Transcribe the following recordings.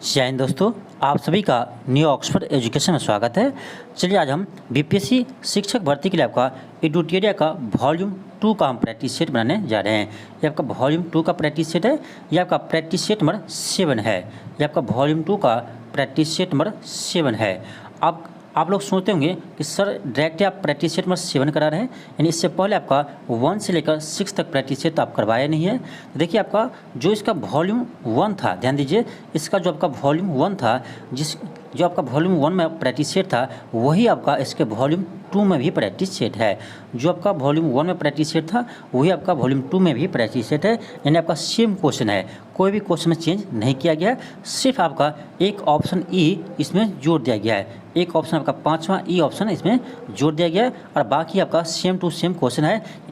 जय हिंद दोस्तों, आप सभी का न्यू ऑक्सफोर्ड एजुकेशन में स्वागत है। चलिए आज हम बीपीएससी शिक्षक भर्ती के लिए आपका एडुटेरिया का वॉल्यूम 2 का हम प्रैक्टिस सेट बनाने जा रहे हैं। ये आपका वॉल्यूम 2 का प्रैक्टिस सेट है। ये आपका प्रैक्टिस सेट नंबर 7 है। ये आपका वॉल्यूम 2 का प्रैक्टिस सेट नंबर 7 है। आप लोग सोचते होंगे कि सर डायरेक्ट आप प्रैक्टिस सेट नंबर 7 करा रहे हैं, यानी इससे पहले आपका 1 से लेकर 6 तक प्रैक्टिस सेट आप करवाया नहीं है। तो देखिए आपका जो इसका वॉल्यूम 1 था, ध्यान दीजिए, इसका जो आपका वॉल्यूम 1 था, जो आपका वॉल्यूम 1 में प्रैक्टिस सेट था, वही आपका इसके वॉल्यूम 2 में भी प्रैक्टिस सेट है। जो आपका वॉल्यूम 1 में प्रैक्टिस सेट था, वही आपका वॉल्यूम 2 में भी प्रैक्टिस सेट है, यानी आपका सेम क्वेश्चन है, कोई भी क्वेश्चन में चेंज नहीं किया गया है। सिर्फ आपका एक ऑप्शन ई इसमें जोड़ दिया गया है, एक ऑप्शन आपका 5वां ई ऑप्शन इसमें जोड़ दिया गया है, और बाकी आपका सेम टू सेम क्वेश्चन है।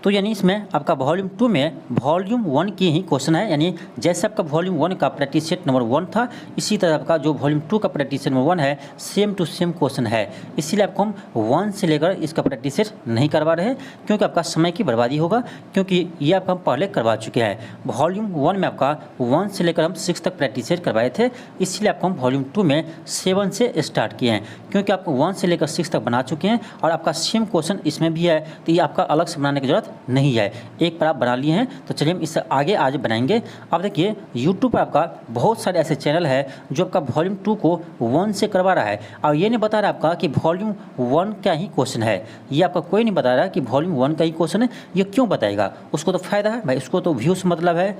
तो यानी इसमें आपका वॉल्यूम 2 में वॉल्यूम 1 की ही क्वेश्चन है, यानी जैसे आपका वॉल्यूम 1 का प्रैक्टिस सेट नंबर 1 था, इसी तरह आपका जो वॉल्यूम 2 का प्रैक्टिस सेट नंबर 1 है, सेम टू सेम क्वेश्चन है। इसीलिए आपको हम 1 से लेकर इसका प्रैक्टिस सेट नहीं करवा रहे हैं, क्योंकि आपका समय की बर्बादी होगा, क्योंकि ये आपका हम पहले करवा चुके हैं। वॉल्यूम 1 में आपका 1 से लेकर हम 6 तक प्रैक्टिस सेट करवाए थे, इसलिए आपको हम वॉल्यूम 2 में 7 से स्टार्ट किए हैं, क्योंकि आपको 1 से लेकर 6 तक बना चुके हैं और आपका सेम क्वेश्चन इसमें भी है, तो ये आपका अलग से बनाने की जरूरत नहीं है। एक पर आप बना लिए हैं, तो चलिए हम इससे आगे आज बनाएंगे। अब देखिए यूट्यूब पर आपका बहुत सारे ऐसे चैनल है जो आपका वॉल्यूम 2 को 1 से करवा रहा है, और ये नहीं बता रहा आपका कि वॉल्यूम 1 का ही क्वेश्चन है। ये आपका कोई नहीं बता रहा कि वॉल्यूम 1 का ही क्वेश्चन है। ये क्यों बताएगा? उसको तो फायदा है भाई, उसको तो व्यूज मतलब है,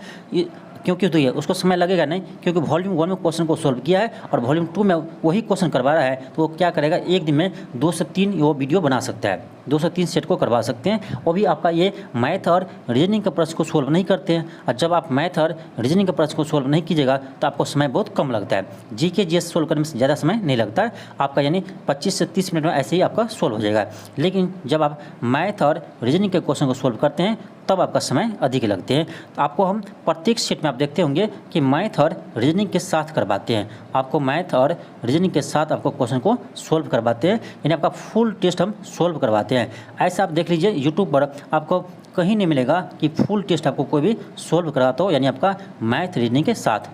क्योंकि तो ये उसको समय लगेगा नहीं, क्योंकि वॉल्यूम 1 में क्वेश्चन को सॉल्व किया है और वॉल्यूम 2 में वही क्वेश्चन करवा रहा है, तो वो क्या करेगा, एक दिन में 2 से 3 वो वीडियो बना सकता है, 2 से 3 सेट को करवा सकते हैं। वो भी आपका ये मैथ और रीजनिंग का प्रश्न को सॉल्व नहीं करते हैं, और जब आप मैथ और रीजनिंग का प्रश्न को सॉल्व नहीं कीजिएगा तो आपको समय बहुत कम लगता है। जीके जीएस सॉल्व करने में ज़्यादा समय नहीं लगता है आपका, यानी 25 से 30 मिनट में ऐसे ही आपका सॉल्व हो जाएगा। लेकिन जब आप मैथ और रीजनिंग के क्वेश्चन को सॉल्व करते हैं तब आपका समय अधिक लगते हैं। तो आपको हम प्रत्येक सेट में आप देखते होंगे कि मैथ और रीजनिंग के साथ करवाते हैं, आपको मैथ और रीजनिंग के साथ आपको क्वेश्चन को सॉल्व करवाते हैं, यानी आपका फुल टेस्ट हम सॉल्व करवाते हैं। ऐसा आप देख लीजिए यूट्यूब पर आपको कहीं नहीं मिलेगा कि फुल टेस्ट आपको कोई भी सॉल्व कराता हो, यानी आपका मैथ रीजनिंग के साथ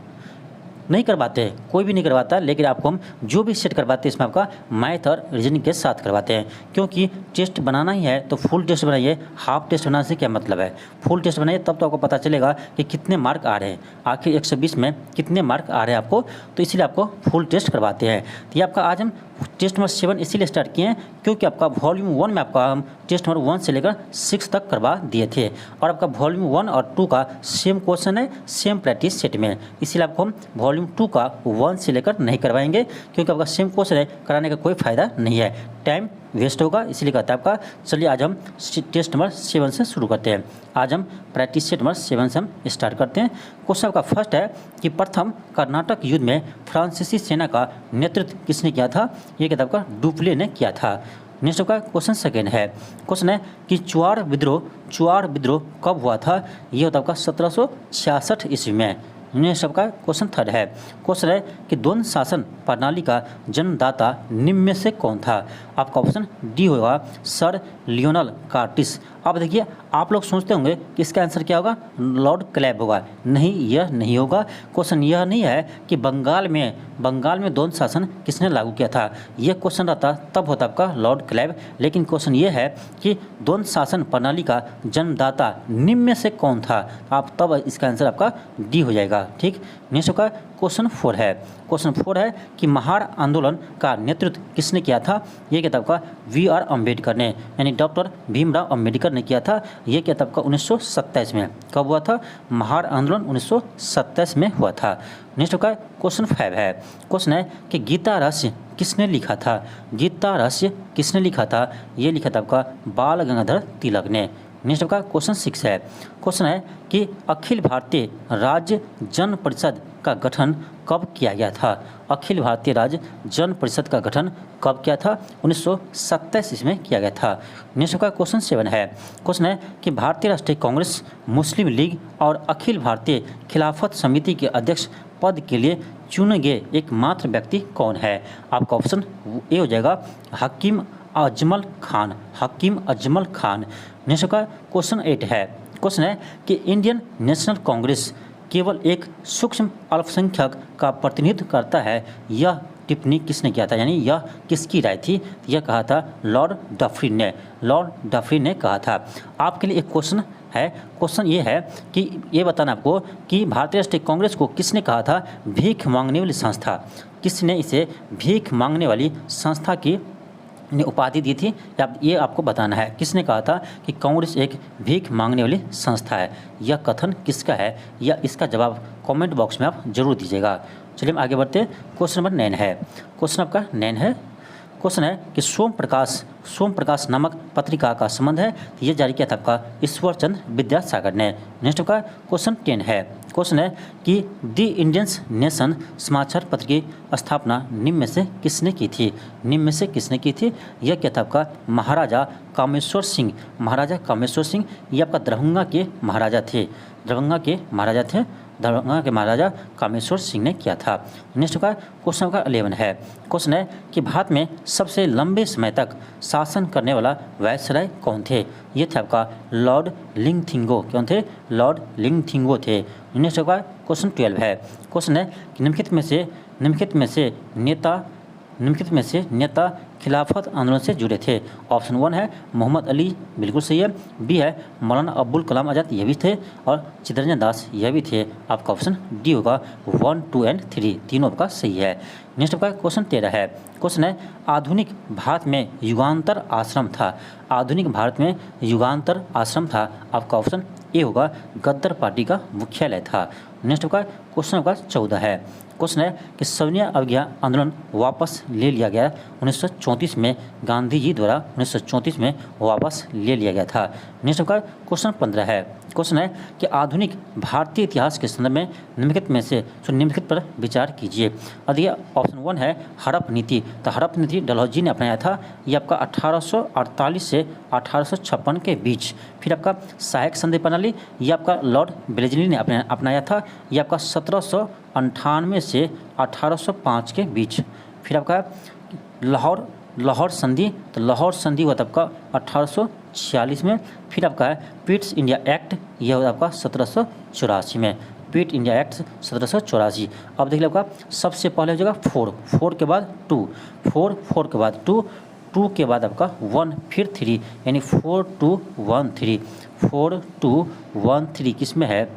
नहीं करवाते हैं, कोई भी नहीं करवाता। लेकिन आपको हम जो भी सेट करवाते हैं इसमें आपका मैथ और रीजनिंग के साथ करवाते हैं, क्योंकि टेस्ट बनाना ही है तो फुल टेस्ट बनाइए। हाफ टेस्ट बनाने से क्या मतलब है? फुल टेस्ट बनाइए, तब तो आपको पता चलेगा कि कितने मार्क आ रहे हैं, आखिर 120 में कितने मार्क आ रहे हैं आपको, तो इसीलिए आपको फुल टेस्ट करवाते हैं। तो ये आपका आज हम टेस्ट नंबर 7 इसीलिए स्टार्ट किए हैं, क्योंकि आपका वॉल्यूम 1 में आपका हम टेस्ट नंबर 1 से लेकर 6 तक करवा दिए थे, और आपका वॉल्यूम 1 और 2 का सेम क्वेश्चन है, सेम प्रैक्टिस सेट में। इसीलिए आपको हम वॉल्यूम 2 का 1 से लेकर नहीं करवाएंगे, क्योंकि आपका सेम क्वेश्चन है, कराने का कोई फायदा नहीं है, टाइम वेस्ट होगा, इसलिए कहता है आपका। चलिए आज हम टेस्ट नंबर 7 से शुरू करते हैं। आज हम प्रैक्टिस सेट नंबर 7 से हम स्टार्ट करते हैं। क्वेश्चन आपका फर्स्ट है कि प्रथम कर्नाटक युद्ध में फ्रांसीसी सेना का नेतृत्व किसने किया था? ये किताब का डुप्ले ने किया था। नेक्स्ट का क्वेश्चन सेकेंड है, क्वेश्चन है कि चुआड़ विद्रोह कब हुआ था? ये होता है आपका 1766 ईस्वी में। नेक्स्ट आपका क्वेश्चन थर्ड है, क्वेश्चन है कि द्वंद्व शासन प्रणाली का जन्मदाता निम्न में से कौन था? आपका ऑप्शन डी होगा, सर लियोनल कार्टिस। अब देखिए आप लोग सोचते होंगे कि इसका आंसर क्या होगा, लॉर्ड क्लैब होगा। नहीं, यह नहीं होगा। क्वेश्चन यह नहीं है कि बंगाल में द्वंद्व शासन किसने लागू किया था। यह क्वेश्चन रहता तब होता आपका लॉर्ड क्लैब, लेकिन क्वेश्चन यह है कि द्वंद्व शासन प्रणाली का जन्मदाता निम्न में से कौन था, आप तब इसका आंसर आपका डी हो जाएगा। ठीक, नेक्स्ट का क्वेश्चन 4 है, क्वेश्चन 4 है कि महार आंदोलन का नेतृत्व किसने किया था? ये किताब का वी.आर. अम्बेडकर ने, यानी डॉक्टर भीमराव अम्बेडकर ने किया था। ये किताब का 1927 में। कब हुआ था? महार आंदोलन 1927 में हुआ था। नेक्स्ट का क्वेश्चन 5 है, क्वेश्चन है कि गीता रहस्य किसने लिखा था? गीता रहस्य किसने लिखा था? ये लिखा था आपका बाल गंगाधर तिलक ने। नेक्स्ट का क्वेश्चन 6 है, क्वेश्चन है कि अखिल भारतीय राज्य जन परिषद का गठन कब किया गया था? अखिल भारतीय राज्य जन परिषद का गठन कब किया था? 1927 में किया गया था। नेक्स्ट का क्वेश्चन 7 है, क्वेश्चन है कि भारतीय राष्ट्रीय कांग्रेस, मुस्लिम लीग और अखिल भारतीय खिलाफत समिति के अध्यक्ष पद के लिए चुने गए एकमात्र व्यक्ति कौन है? आपका ऑप्शन ए हो जाएगा, हकीम अजमल खान। हकीम अजमल खान। नेक्स्ट का क्वेश्चन 8 है, क्वेश्चन है कि इंडियन नेशनल कांग्रेस केवल एक सूक्ष्म अल्पसंख्यक का प्रतिनिधित्व करता है, यह टिप्पणी किसने किया था, यानी यह किसकी राय थी? यह कहा था लॉर्ड डफरिन ने कहा था। आपके लिए एक क्वेश्चन है, क्वेश्चन ये है कि ये बताना आपको कि भारतीय राष्ट्रीय कांग्रेस को किसने कहा था भीख मांगने वाली संस्था? किसने इसे भीख मांगने वाली संस्था की ने उपाधि दी थी? ये आपको बताना है, किसने कहा था कि कांग्रेस एक भीख मांगने वाली संस्था है? यह कथन किसका है, या इसका जवाब कमेंट बॉक्स में आप जरूर दीजिएगा। चलिए हम आगे बढ़ते हैं। क्वेश्चन नंबर 9 है, क्वेश्चन आपका 9 है, क्वेश्चन है कि सोम प्रकाश नामक पत्रिका का संबंध है, ये जारी किया था आपका ईश्वरचंद विद्यासागर ने। नेक्स्ट का क्वेश्चन 10 है, क्वेश्चन है कि द इंडियन नेशन समाचार पत्र की स्थापना निम्न में से किसने की थी? निम्न में से किसने की थी? यह क्या था आपका महाराजा कामेश्वर सिंह। ये आपका दरभंगा के महाराजा कामेश्वर सिंह ने किया था। नेक्स्ट का क्वेश्चन का 11 है, क्वेश्चन है कि भारत में सबसे लंबे समय तक शासन करने वाला वायसराय कौन थे? ये थे आपका लॉर्ड लिंगथिंगो। कौन थे? लॉर्ड लिंगथिंगो थे। नेक्स्ट का क्वेश्चन 12 है, क्वेश्चन है कि निम्नलिखित में से नेता खिलाफत आंदोलन से जुड़े थे। ऑप्शन 1 है मोहम्मद अली, बिल्कुल सही है। बी है मौलाना अब्बुल कलाम आज़ाद, ये भी थे। और चित्तरंजन दास, यह भी थे। आपका ऑप्शन डी होगा 1, 2 एंड 3, तीनों आपका सही है। नेक्स्ट आपका क्वेश्चन 13 है, क्वेश्चन है आधुनिक भारत में युगांतर आश्रम था। आपका ऑप्शन ए होगा गद्दार पार्टी का मुख्यालय था। नेक्स्ट आपका क्वेश्चन आपका 14 है, क्वेश्चन है कि सविनय अवज्ञा आंदोलन वापस ले लिया गया 1934 में, गांधी जी द्वारा 1934 में वापस ले लिया गया था। नेक्स्ट का क्वेश्चन 15 है, क्वेश्चन है कि आधुनिक भारतीय इतिहास के संदर्भ में निम्नलिखित पर विचार कीजिए। और ये ऑप्शन 1 है हड़प नीति। तो हड़प नीति डलहौजी ने अपनाया था, ये आपका 1848 से 1856 के बीच। फिर आपका सहायक संधि प्रणाली, ये आपका लॉर्ड वेलेस्ली ने अपनाया था, ये आपका 1798 से 1805 के बीच। फिर आपका लाहौर संधि, तो लाहौर संधि हुआ था आपका 1846 में। फिर आपका है पीट्स इंडिया एक्ट, यह हुआ आपका 1784 में। पीट इंडिया एक्ट 1784। अब देख लो आपका सबसे पहले हो जाएगा 4 के बाद 2, 4 के बाद 2 के बाद आपका 1, फिर 3, यानी 4 2 1 3, 4 2 1 3 किस में है?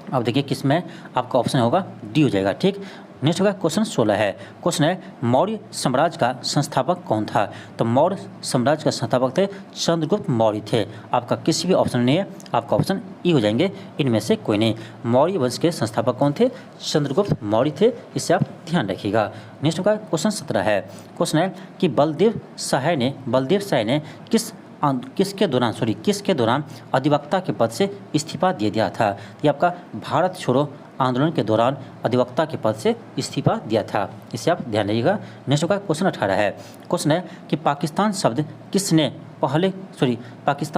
अब देखिए किस में आपका ऑप्शन होगा डी हो जाएगा। ठीक। नेक्स्ट होगा क्वेश्चन 16 है, क्वेश्चन है मौर्य साम्राज्य का संस्थापक कौन था? तो मौर्य साम्राज्य का संस्थापक थे चंद्रगुप्त मौर्य थे। आपका किसी भी ऑप्शन नहीं है, आपका ऑप्शन ई हो जाएंगे, इनमें से कोई नहीं। मौर्य वंश के संस्थापक कौन थे? चंद्रगुप्त मौर्य थे, इससे आप ध्यान रखिएगा। नेक्स्ट होगा क्वेश्चन 17 है, क्वेश्चन है कि बलदेव शाह ने किसके दौरान अधिवक्ता के पद से इस्तीफा दे दिया था? ये आपका भारत छोड़ो आंदोलन के दौरान अधिवक्ता के पद से इस्तीफा दिया था, इसे आप ध्यान रखिएगा। नेक्स्ट होगा क्वेश्चन 18 है, क्वेश्चन है कि पाकिस्तान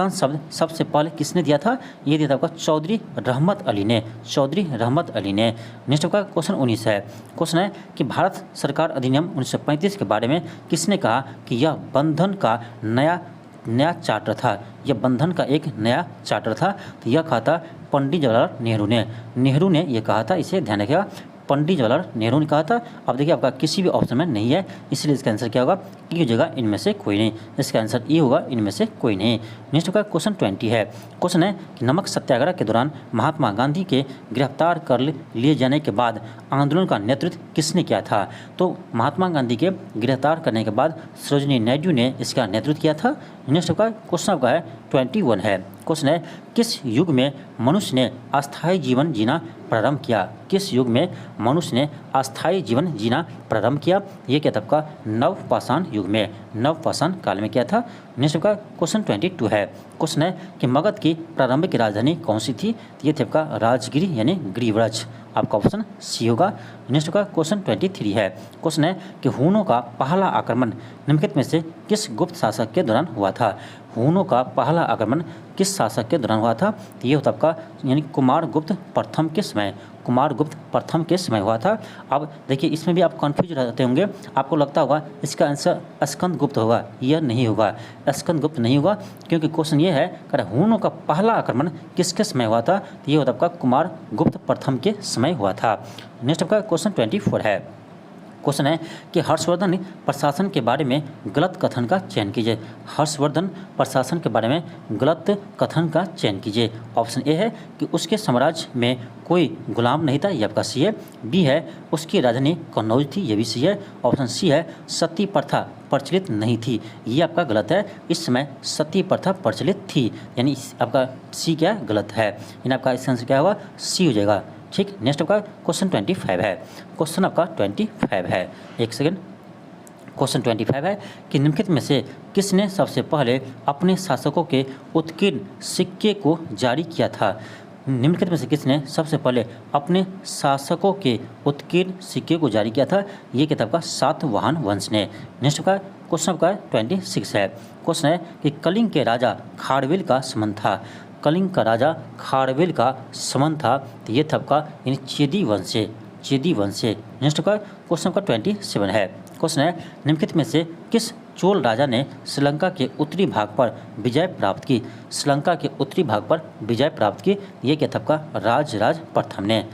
शब्द सबसे पहले किसने दिया था? ये दिया था आपका चौधरी रहमत अली ने। नेक्स्ट होगा क्वेश्चन 19 है, क्वेश्चन है कि भारत सरकार अधिनियम 1935 के बारे में किसने कहा कि यह बंधन का नया चार्टर था? यह बंधन का एक नया चार्टर था। तो यह कहा था पंडित जवाहरलाल नेहरू ने यह कहा था, इसे ध्यान रखिएगा, पंडित जवाहरलाल नेहरू ने कहा था। अब देखिए आपका किसी भी ऑप्शन में नहीं है, इसलिए इसका आंसर क्या होगा? ई हो जाएगा, इनमें से कोई नहीं। इसका आंसर ई होगा, इनमें से कोई नहीं। नेक्स्ट होगा क्वेश्चन 20 है, क्वेश्चन है कि नमक सत्याग्रह के दौरान महात्मा गांधी के गिरफ्तार कर लिए जाने के बाद आंदोलन का नेतृत्व किसने किया था? तो महात्मा गांधी के गिरफ्तार करने के बाद सरोजिनी नायडू ने इसका नेतृत्व किया था। नेक्स्ट होगा क्वेश्चन आपका है 21 है, क्वेश्चन है किस युग में मनुष्य ने अस्थायी जीवन जीना प्रारंभ किया? किस युग में मनुष्य ने अस्थायी जीवन जीना प्रारंभ किया? ये क्या था आपका नवपाषाण युग में, नवपाषाण काल में किया था। नेक्स्ट का क्वेश्चन 22 है, क्वेश्चन है कि मगध की प्रारंभिक राजधानी कौन सी थी? ये थे आपका राजगिरी यानी गिरिव्रज, आपका ऑप्शन सी होगा। नेक्स्ट का क्वेश्चन 23 है, क्वेश्चन है कि हुनों का पहला आक्रमण निम्नलिखित में से किस गुप्त शासक के दौरान हुआ था? हुनों का पहला आक्रमण किस शासक के दौरान हुआ था? ये होता आपका यानी कुमारगुप्त प्रथम के समय, कुमारगुप्त प्रथम के समय हुआ था। अब देखिए इसमें भी आप कन्फ्यूज रहते होंगे, आपको लगता होगा इसका आंसर स्कंदगुप्त होगा। यह नहीं होगा, स्कंदगुप्त नहीं होगा, क्योंकि क्वेश्चन ये है कि हुनों का पहला आक्रमण किसके समय हुआ था, तो ये होता आपका कुमारगुप्त प्रथम के समय हुआ था। नेक्स्ट आपका क्वेश्चन 24 है। क्वेश्चन है कि हर्षवर्धन प्रशासन के बारे में गलत कथन का चयन कीजिए। हर्षवर्धन प्रशासन के बारे में गलत कथन का चयन कीजिए। ऑप्शन ए है कि उसके साम्राज्य में कोई गुलाम नहीं था, ये आपका सी है। बी है उसकी राजधानी कन्नौज थी, ये भी सी है। ऑप्शन सी है सती प्रथा प्रचलित नहीं थी, ये आपका गलत है। इस समय सती प्रथा प्रचलित थी, यानी आपका सी क्या गलत है, यानी आपका इसका आंसर क्या होगा, सी हो जाएगा। ठीक, नेक्स्ट आपका क्वेश्चन 25 है। क्वेश्चन आपका 25 है, एक सेकेंड। क्वेश्चन 25 है कि निम्नलिखित में से किसने सबसे पहले अपने शासकों के उत्कीर्ण सिक्के को जारी किया था। निम्नलिखित में से किसने सबसे पहले अपने शासकों के उत्कीर्ण सिक्के को जारी किया था, ये किताब का सातवाहन वंश ने। नेक्स्ट का क्वेश्चन आपका 26 है। क्वेश्चन है कि कलिंग के राजा खारवेल का संबंध था। कलिंग का राजा खारवेल का संबंध था, तो ये था आपका यानी चेदी वंश से, चेदी वंश से। नेक्स्ट का क्वेश्चन आपका 27 है। क्वेश्चन है निम्नलिखित में से किस चोल राजा ने श्रीलंका के उत्तरी भाग पर विजय प्राप्त की। श्रीलंका के उत्तरी भाग पर विजय प्राप्त की, ये क्या था आपका राजराज प्रथम ने।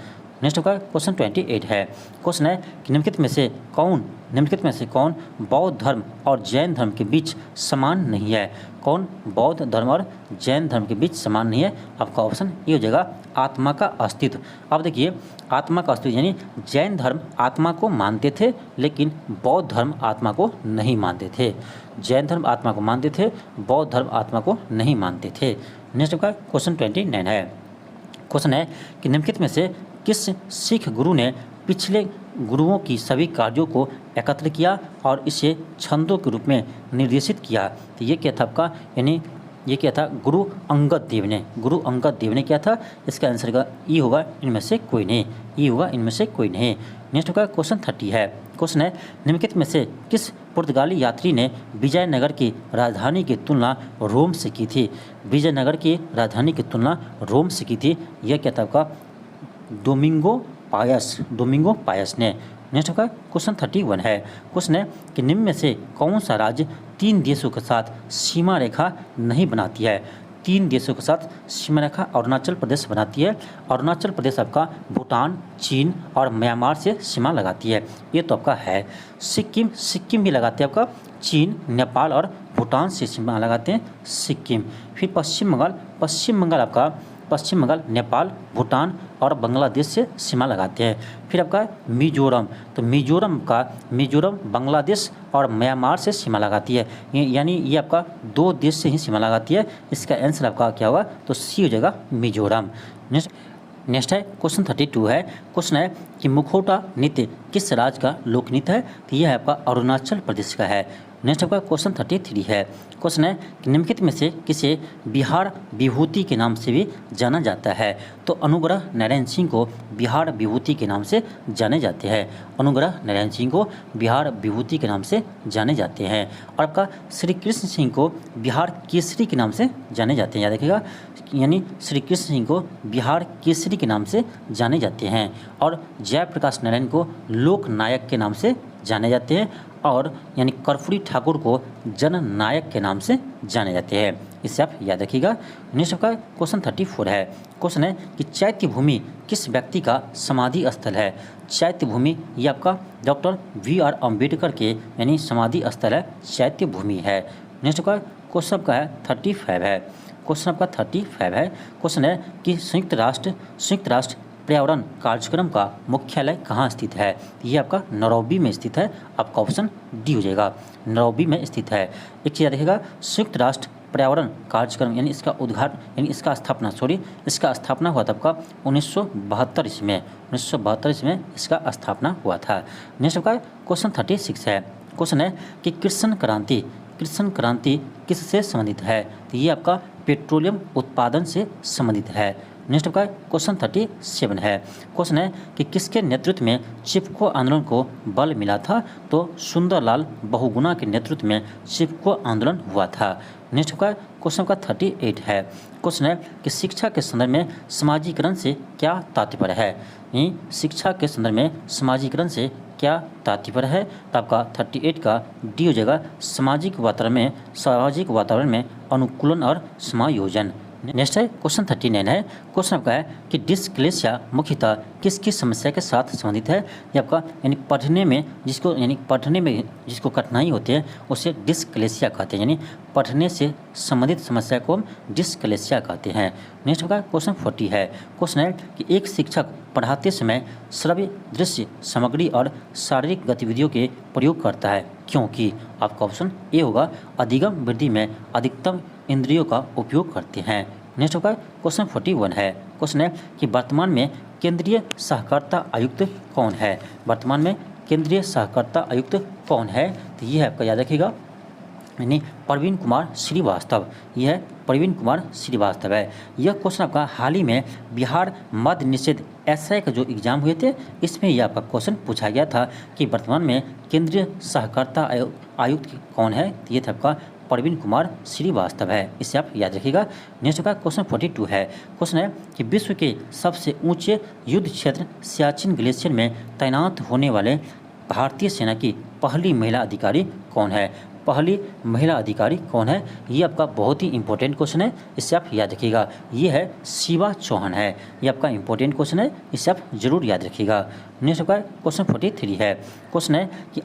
नेक्स्ट का क्वेश्चन 28 है। क्वेश्चन है कि निम्नलिखित में से कौन बौद्ध धर्म और जैन धर्म के बीच समान नहीं है। कौन बौद्ध धर्म और जैन धर्म के बीच समान नहीं है, आपका ऑप्शन ये हो जाएगा आत्मा का अस्तित्व। अब देखिए आत्मा का अस्तित्व यानी जैन धर्म आत्मा को मानते थे, लेकिन बौद्ध धर्म आत्मा को नहीं मानते थे। जैन धर्म आत्मा को मानते थे, बौद्ध धर्म आत्मा को नहीं मानते थे। नेक्स्ट का क्वेश्चन 29 है। क्वेश्चन है कि निम्नलिखित में से किस सिख गुरु ने पिछले गुरुओं की सभी कार्यों को एकत्र किया और इसे छंदों के रूप में निर्देशित किया, तो ये क्या था आपका, यानी ये क्या था, गुरु अंगद देव ने। गुरु अंगद देव ने क्या था, इसका आंसर का ई होगा इनमें से कोई नहीं, ई होगा इनमें से कोई नहीं। नेक्स्ट का क्वेश्चन 30 है। क्वेश्चन है निम्नलिखित में से किस पुर्तगाली यात्री ने विजयनगर की राजधानी की तुलना रोम से की थी। विजयनगर की राजधानी की तुलना रोम से की थी, यह क्या था आपका डोमिंगो पायस ने। नेक्स्ट का क्वेश्चन 31 है। क्वेश्चन है कि निम्न में से कौन सा राज्य 3 देशों के साथ सीमा रेखा नहीं बनाती है। 3 देशों के साथ सीमा रेखा अरुणाचल प्रदेश बनाती है। अरुणाचल प्रदेश आपका भूटान, चीन और म्यांमार से सीमा लगाती है, ये तो आपका है। सिक्किम भी लगाते हैं, आपका चीन, नेपाल और भूटान से सीमा लगाते हैं सिक्किम। फिर पश्चिम बंगाल नेपाल, भूटान और बांग्लादेश से सीमा लगाते हैं। फिर आपका मिजोरम, तो मिजोरम बांग्लादेश और म्यांमार से सीमा लगाती है, यानी ये आपका 2 देश से ही सीमा लगाती है। इसका आंसर आपका क्या होगा, तो सी हो जाएगा मिजोरम। नेक्स्ट है क्वेश्चन 32 है। क्वेश्चन है कि मुखौटा नृत्य किस राज्य का लोक नृत्य है, तो यह है आपका अरुणाचल प्रदेश का है। नेक्स्ट आपका क्वेश्चन 33 है। क्वेश्चन है कि निम्नलिखित में से किसे बिहार विभूति के नाम से भी जाना जाता है, तो अनुग्रह नारायण सिंह को बिहार विभूति के नाम से जाने जाते हैं। अनुग्रह नारायण सिंह को बिहार विभूति के नाम से जाने जाते हैं। और आपका श्री कृष्ण सिंह को बिहार केसरी के नाम से जाने जाते हैं, याद रखिएगा, यानी श्री कृष्ण सिंह को बिहार केसरी के नाम से जाने जाते हैं। और जयप्रकाश नारायण को लोक नायक के नाम से जाने जाते हैं, और यानी कर्पूरी ठाकुर को जननायक के नाम से जाने जाते हैं, इसे आप याद रखिएगा। नेक्स्ट आपका क्वेश्चन 34 है। क्वेश्चन है कि चैत्य भूमि किस व्यक्ति का समाधि स्थल है। चैत्य भूमि ये आपका डॉक्टर VR अम्बेडकर के यानी समाधि स्थल है, चैत्य भूमि है। नेक्स्ट का क्वेश्चन आपका है 35 है। क्वेश्चन आपका 35 है। क्वेश्चन है कि संयुक्त राष्ट्र पर्यावरण कार्यक्रम का मुख्यालय कहाँ स्थित है, ये आपका नैरोबी में स्थित है, आपका ऑप्शन डी हो जाएगा, नैरोबी में स्थित है। एक चीज़ याद रखिएगा, संयुक्त राष्ट्र पर्यावरण कार्यक्रम यानी इसका उद्घाटन यानी इसका स्थापना हुआ था आपका 1972 ईस्वी में इसका स्थापना हुआ था। नेक्स्ट आपका क्वेश्चन 36 है। क्वेश्चन है कि कृष्ण क्रांति किससे संबंधित है, तो ये आपका पेट्रोलियम उत्पादन से संबंधित है। नेक्स्ट आपका क्वेश्चन 37 है। क्वेश्चन है कि किसके नेतृत्व में चिपको आंदोलन को बल मिला था? तो सुंदरलाल बहुगुणा के नेतृत्व में चिपको आंदोलन हुआ था। नेक्स्ट आपका क्वेश्चन का 38 है। क्वेश्चन है कि शिक्षा के संदर्भ में समाजीकरण से क्या तात्पर्य है? शिक्षा के संदर्भ में समाजीकरण से क्या तात्पर्य है? तो आपका 38 का डी हो जाएगा सामाजिक वातावरण में अनुकूलन और समायोजन। नेक्स्ट है क्वेश्चन 39 है। क्वेश्चन आपका है कि डिस्क्लेसिया मुख्यतः किसकी समस्या के साथ संबंधित है? ये आपका पढ़ने में जिसको कठिनाई होती है उसे डिस्क्लेसिया कहते हैं, यानी पढ़ने से संबंधित समस्या को हम डिस्क्लेसिया कहते हैं। नेक्स्ट आपका क्वेश्चन 40 है। क्वेश्चन है कि एक शिक्षक पढ़ाते समय श्रव्य, दृश्य सामग्री और शारीरिक गतिविधियों के प्रयोग करता है, क्योंकि आपका ऑप्शन ए होगा अधिगम वृद्धि में अधिकतम इंद्रियों का उपयोग करते हैं। नेक्स्ट होगा क्वेश्चन 41 है। क्वेश्चन है कि वर्तमान में केंद्रीय सहकारिता आयुक्त कौन है? वर्तमान में केंद्रीय सहकारिता आयुक्त कौन है? तो ये है आपका याद रखिएगा, यानी प्रवीण कुमार श्रीवास्तव। यह है प्रवीण कुमार श्रीवास्तव है। यह क्वेश्चन आपका हाल ही में बिहार मद्य निषेध एसआई का जो एग्जाम हुए थे इसमें यह आपका क्वेश्चन पूछा गया था कि वर्तमान में केंद्रीय सहकारिता आयुक्त कौन है? तो ये था आपका प्रवीण कुमार श्रीवास्तव है, इसे आप याद रखिएगा। नेक्स्ट का क्वेश्चन 42 है। क्वेश्चन है कि विश्व के सबसे ऊंचे युद्ध क्षेत्र सियाचिन ग्लेशियर में तैनात होने वाले भारतीय सेना की पहली महिला अधिकारी कौन है? पहली महिला अधिकारी कौन है? ये आपका बहुत ही इंपॉर्टेंट क्वेश्चन है, इससे आप याद रखिएगा। ये है शिवा चौहान है। ये आपका इंपॉर्टेंट क्वेश्चन है, इसे आप जरूर याद रखिएगा। नेक्स्ट आपका क्वेश्चन 43 है। क्वेश्चन है कि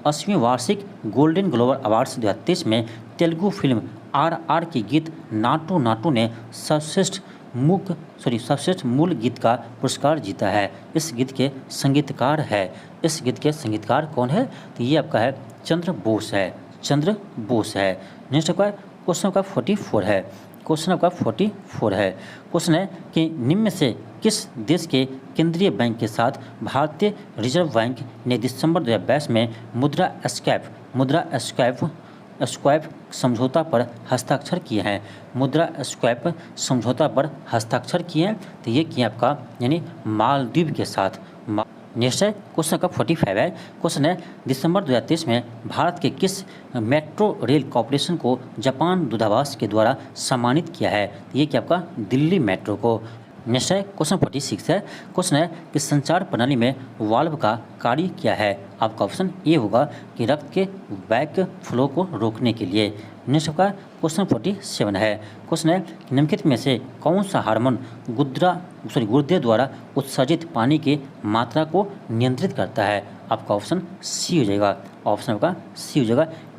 80वें वार्षिक गोल्डन ग्लोब अवार्ड्स 2023 में तेलुगु फिल्म RR के गीत नाटू नाटू ने सर्वश्रेष्ठ मूल गीत का पुरस्कार जीता है। इस गीत के संगीतकार कौन है? तो ये आपका है चंद्र बोस है। नेक्स्ट आपका क्वेश्चन आपका 44 है। क्वेश्चन है कि निम्न में से किस देश के केंद्रीय बैंक के साथ भारतीय रिजर्व बैंक ने दिसंबर 2022 में मुद्रा स्वैप समझौता पर हस्ताक्षर किए हैं? मुद्रा स्वैप समझौता पर हस्ताक्षर किए हैं, तो ये किए आपका यानी मालदीव के साथ। नेक्स्ट है क्वेश्चन का 45 है। क्वेश्चन है दिसंबर 2023 में भारत के किस मेट्रो रेल कॉरपोरेशन को जापान दूतावास के द्वारा सम्मानित किया है? ये क्या आपका दिल्ली मेट्रो को। नेक्स्ट है क्वेश्चन 46 है। क्वेश्चन है कि संचार प्रणाली में वाल्व का कार्य क्या है? आपका ऑप्शन ए होगा कि रक्त के बैक फ्लो को रोकने के लिए। नेक्स्ट का क्वेश्चन 47 है। क्वेश्चन है कि निम्नलिखित में से कौन सा हार्मोन गुर्दे द्वारा उत्सर्जित पानी की मात्रा को नियंत्रित करता है? आपका ऑप्शन सी हो जाएगा।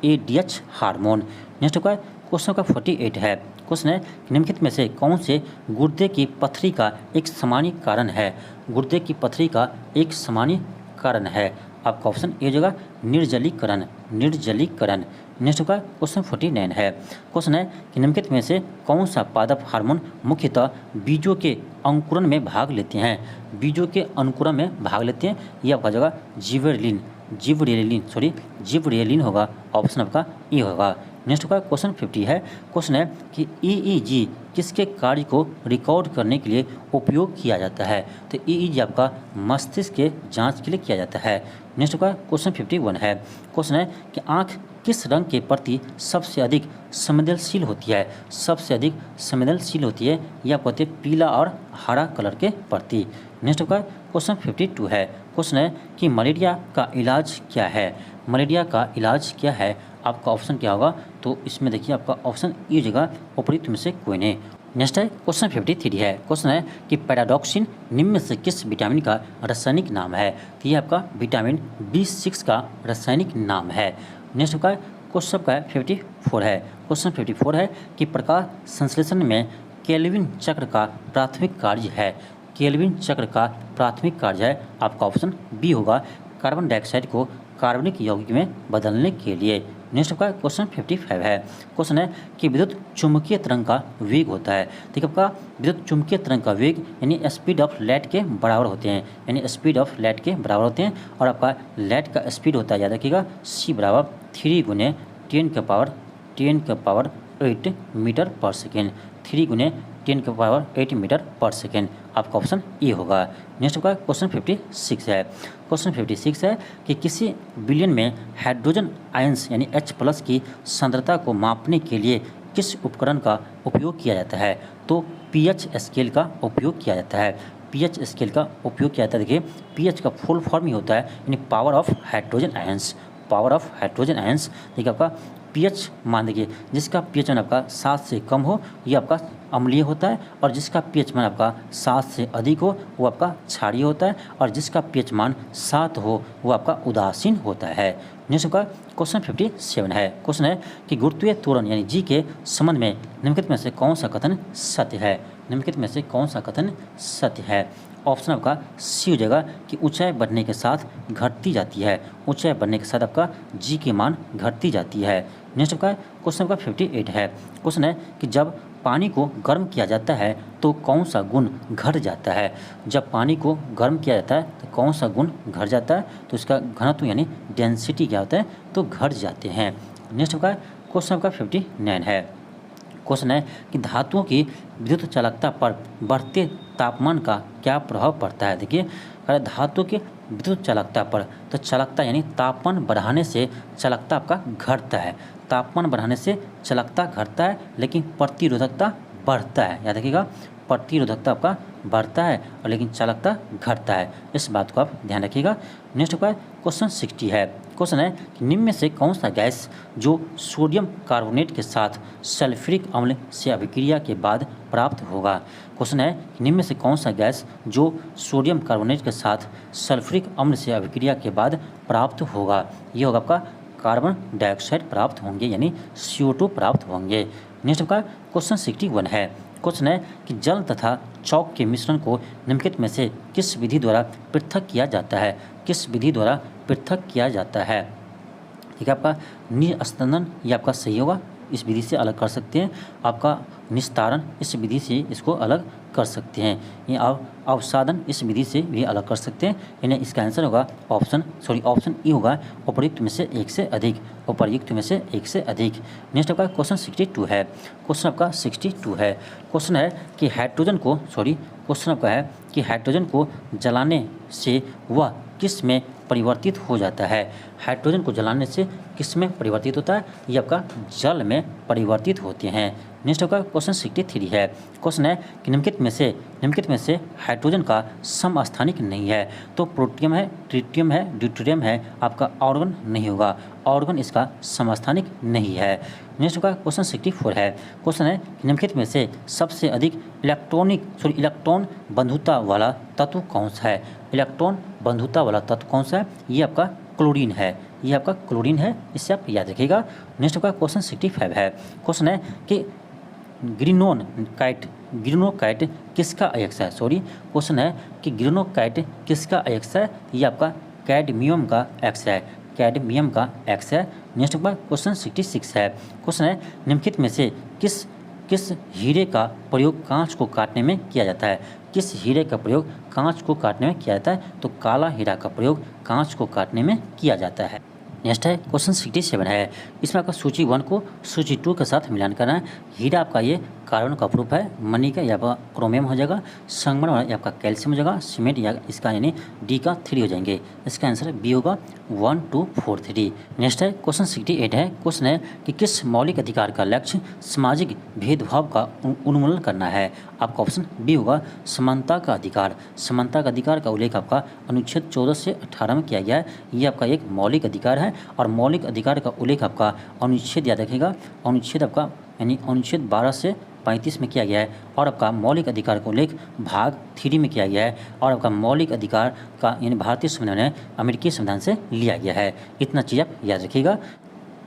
ADH hormone. नेक्स्ट का क्वेश्चन का 48 है। क्वेश्चन है कि निम्नलिखित में से कौन से गुर्दे की पथरी का एक सामान्य कारण है? गुर्दे की पथरी का एक सामान्य कारण है। आपका ऑप्शन ए हो जाएगा निर्जलीकरण। नेक्स्ट का क्वेश्चन 49 है। क्वेश्चन है कि निम्नलिखित में से कौन सा पादप हार्मोन मुख्यतः बीजों के अंकुरण में भाग लेते हैं? ये आपका जगह जिबरेलिन होगा। ऑप्शन आपका ए होगा। नेक्स्ट का क्वेश्चन 50 है। क्वेश्चन है कि EEG किसके कार्य को रिकॉर्ड करने के लिए उपयोग किया जाता है? तो EEG आपका मस्तिष्क के जांच के लिए किया जाता है। नेक्स्ट का क्वेश्चन 51 है। क्वेश्चन है कि आँख किस रंग के प्रति सबसे अधिक संवेदनशील होती है? यह आपको होती है पीला और हरा कलर के प्रति। नेक्स्ट का क्वेश्चन 52 है। क्वेश्चन है कि मलेरिया का इलाज क्या है? आपका ऑप्शन क्या होगा? तो इसमें देखिए आपका ऑप्शन ए जगह उपयुक्त में से कोई नहीं। नेक्स्ट है क्वेश्चन 53 है। क्वेश्चन है कि पैराडॉक्सिन निम्न में से किस विटामिन का रासायनिक नाम है? तो ये आपका विटामिन B6 का रासायनिक नाम है। नेक्स्ट का क्वेश्चन का 54 है। क्वेश्चन 54 है कि प्रकाश संश्लेषण में केल्विन चक्र का प्राथमिक कार्य है। आपका ऑप्शन बी होगा कार्बन डाइऑक्साइड को कार्बनिक यौगिक में बदलने के लिए। नेक्स्ट का क्वेश्चन 55 है। क्वेश्चन है कि विद्युत चुम्बकीय तरंग का वेग होता है। ठीक है, आपका विद्युत चुम्बकीय तरंग का वेग यानी स्पीड ऑफ लाइट के बराबर होते हैं, और आपका लाइट का स्पीड होता है, याद रखिएगा, C बराबर 3 × 10⁸ मीटर पर सेकेंड। 3 × 10⁸ मीटर पर सेकेंड। आपका ऑप्शन ए होगा। नेक्स्ट आपका क्वेश्चन 56 है। क्वेश्चन 56 है कि किसी बिलियन में हाइड्रोजन आयंस यानी H+ की सांद्रता को मापने के लिए किस उपकरण का उपयोग किया जाता है? तो pH स्केल का उपयोग किया जाता है। pH स्केल का उपयोग किया जाता है। देखिए pH का फुल फॉर्म ही होता है यानी power of hydrogen ions. Power of hydrogen ions. देखिए आपका pH मान देखिए जिसका pH मान आपका 7 से कम हो ये आपका अम्लीय होता है, और जिसका pH मान आपका 7 से अधिक हो वो आपका क्षारीय होता है, और जिसका pH मान 7 हो वो आपका उदासीन होता है। नेक्स्ट आपका क्वेश्चन 57 है। क्वेश्चन है कि गुरुत्वीय त्वरण यानी जी के संबंध में निम्नलिखित में से कौन सा कथन सत्य है? निम्नलिखित में से कौन सा कथन सत्य है? ऑप्शन आपका सी हो जाएगा कि ऊंचाई बढ़ने के साथ घटती जाती है। ऊंचाई बढ़ने के साथ आपका जी की मान घटती जाती है। नेक्स्ट आपका क्वेश्चन आपका 58 है। क्वेश्चन है कि जब पानी को गर्म किया जाता है तो कौन सा गुण घट जाता है? जब पानी को गर्म किया जाता है तो कौन सा गुण घट जाता है? तो इसका घनत्व यानी डेंसिटी क्या होता है? तो घट जाते हैं। नेक्स्ट आपका क्वेश्चन आपका 59 है। क्वेश्चन है कि धातुओं की विद्युत चालकता पर बढ़ते तापमान का क्या प्रभाव पड़ता है? देखिए अगर धातु की विद्युत चालकता पर, तो चालकता यानी तापमान बढ़ाने से चालकता आपका घटता है। तापमान बढ़ाने से चालकता घटता है लेकिन प्रतिरोधकता बढ़ता है। याद रखिएगा प्रतिरोधकता आपका बढ़ता है और लेकिन चालकता घटता है। इस बात को आप ध्यान रखिएगा। नेक्स्ट आपका क्वेश्चन 60 है। क्वेश्चन है कि निम्न में से कौन सा गैस जो सोडियम कार्बोनेट के साथ सल्फ्यूरिक अम्ल से अभिक्रिया के बाद प्राप्त होगा? क्वेश्चन है कि निम्न में से कौन सा गैस जो सोडियम कार्बोनेट के साथ सल्फ्यूरिक अम्ल से अभिक्रिया के बाद प्राप्त होगा? ये होगा आपका कार्बन डाइऑक्साइड प्राप्त होंगे यानी CO2 प्राप्त होंगे। नेक्स्ट आपका क्वेश्चन 61 है। क्वेश्चन है कि जल तथा चौक के मिश्रण को निम्नलिखित में से किस विधि द्वारा पृथक किया जाता है? किस विधि द्वारा पृथक किया जाता है? ठीक है आपका निस्पंदन ये आपका सही होगा, इस विधि से अलग कर सकते हैं। आपका निस्तारण इस विधि से इसको अलग कर सकते हैं। ये अवसादन इस विधि से भी अलग कर सकते हैं। यानी इसका आंसर होगा ऑप्शन ई होगा उपर्युक्त में से एक से अधिक। उपर्युक्त में से एक से अधिक। नेक्स्ट आपका क्वेश्चन 62 है। क्वेश्चन आपका 62 है। क्वेश्चन है कि क्वेश्चन आपका है कि हाइड्रोजन को जलाने से वह किस में परिवर्तित हो जाता है? हाइड्रोजन को जलाने से किस में परिवर्तित होता है? ये आपका जल में परिवर्तित होते हैं। नेक्स्ट आपका क्वेश्चन 63 है। क्वेश्चन है कि निम्नलिखित में से हाइड्रोजन का समस्थानिक नहीं है? तो प्रोटियम है, ट्रिटियम है, ड्यूटेरियम है, आपका ऑर्गन नहीं होगा। ऑर्गन इसका समस्थानिक नहीं है। नेक्स्ट आपका क्वेश्चन 64 है। क्वेश्चन है कि निम्नलिखित में से सबसे अधिक इलेक्ट्रॉन बंधुता वाला तत्व कौन सा है? इलेक्ट्रॉन बंधुता वाला तत्व कौन सा है? ये आपका क्लोरीन है। ये आपका क्लोरीन है, इससे आप याद रखिएगा। नेक्स्ट आपका क्वेश्चन 65 है। क्वेश्चन है कि ग्रीनोकाइट किसका अयस्क है? क्वेश्चन है कि ग्रीनोकाइट किसका अयस्क है? ये आपका कैडमियम का अयस्क है। कैडमियम का अयस्क है। नेक्स्ट आपका क्वेश्चन 66 है। क्वेश्चन है निम्नलिखित में से किस हीरे का प्रयोग कांच को काटने में किया जाता है? किस हीरे का प्रयोग कांच को काटने में किया जाता है? तो काला हीरा का प्रयोग कांच को काटने में किया जाता है। नेक्स्ट है क्वेश्चन 67 है। इसमें आपका सूची 1 को सूची 2 के साथ मिलान करना है। हीरा आपका ये कार्बन का प्रूफ है, मनी का या आपका क्रोमियम हो जाएगा, संगमरमर वाला या आपका कैल्शियम हो जाएगा, सीमेंट या इसका यानी डी का 3 हो जाएंगे। इसका आंसर बी होगा 1 2 4 3। नेक्स्ट है क्वेश्चन 68 है। क्वेश्चन है कि किस मौलिक अधिकार का लक्ष्य सामाजिक भेदभाव का उन्मूलन करना है? आपका ऑप्शन बी होगा समानता का अधिकार। समानता का अधिकार का उल्लेख आपका अनुच्छेद 14 से 18 में किया गया है। ये आपका एक मौलिक अधिकार है और मौलिक अधिकार का उल्लेख आपका अनुच्छेद याद रखेगा, अनुच्छेद आपका यानी अनुच्छेद 12 से 35 में किया गया है। और आपका मौलिक अधिकार का उल्लेख भाग 3 में किया गया है। और आपका मौलिक अधिकार का यानी भारतीय संविधान है अमेरिकी संविधान से लिया गया है। इतना चीज़ आप याद रखिएगा।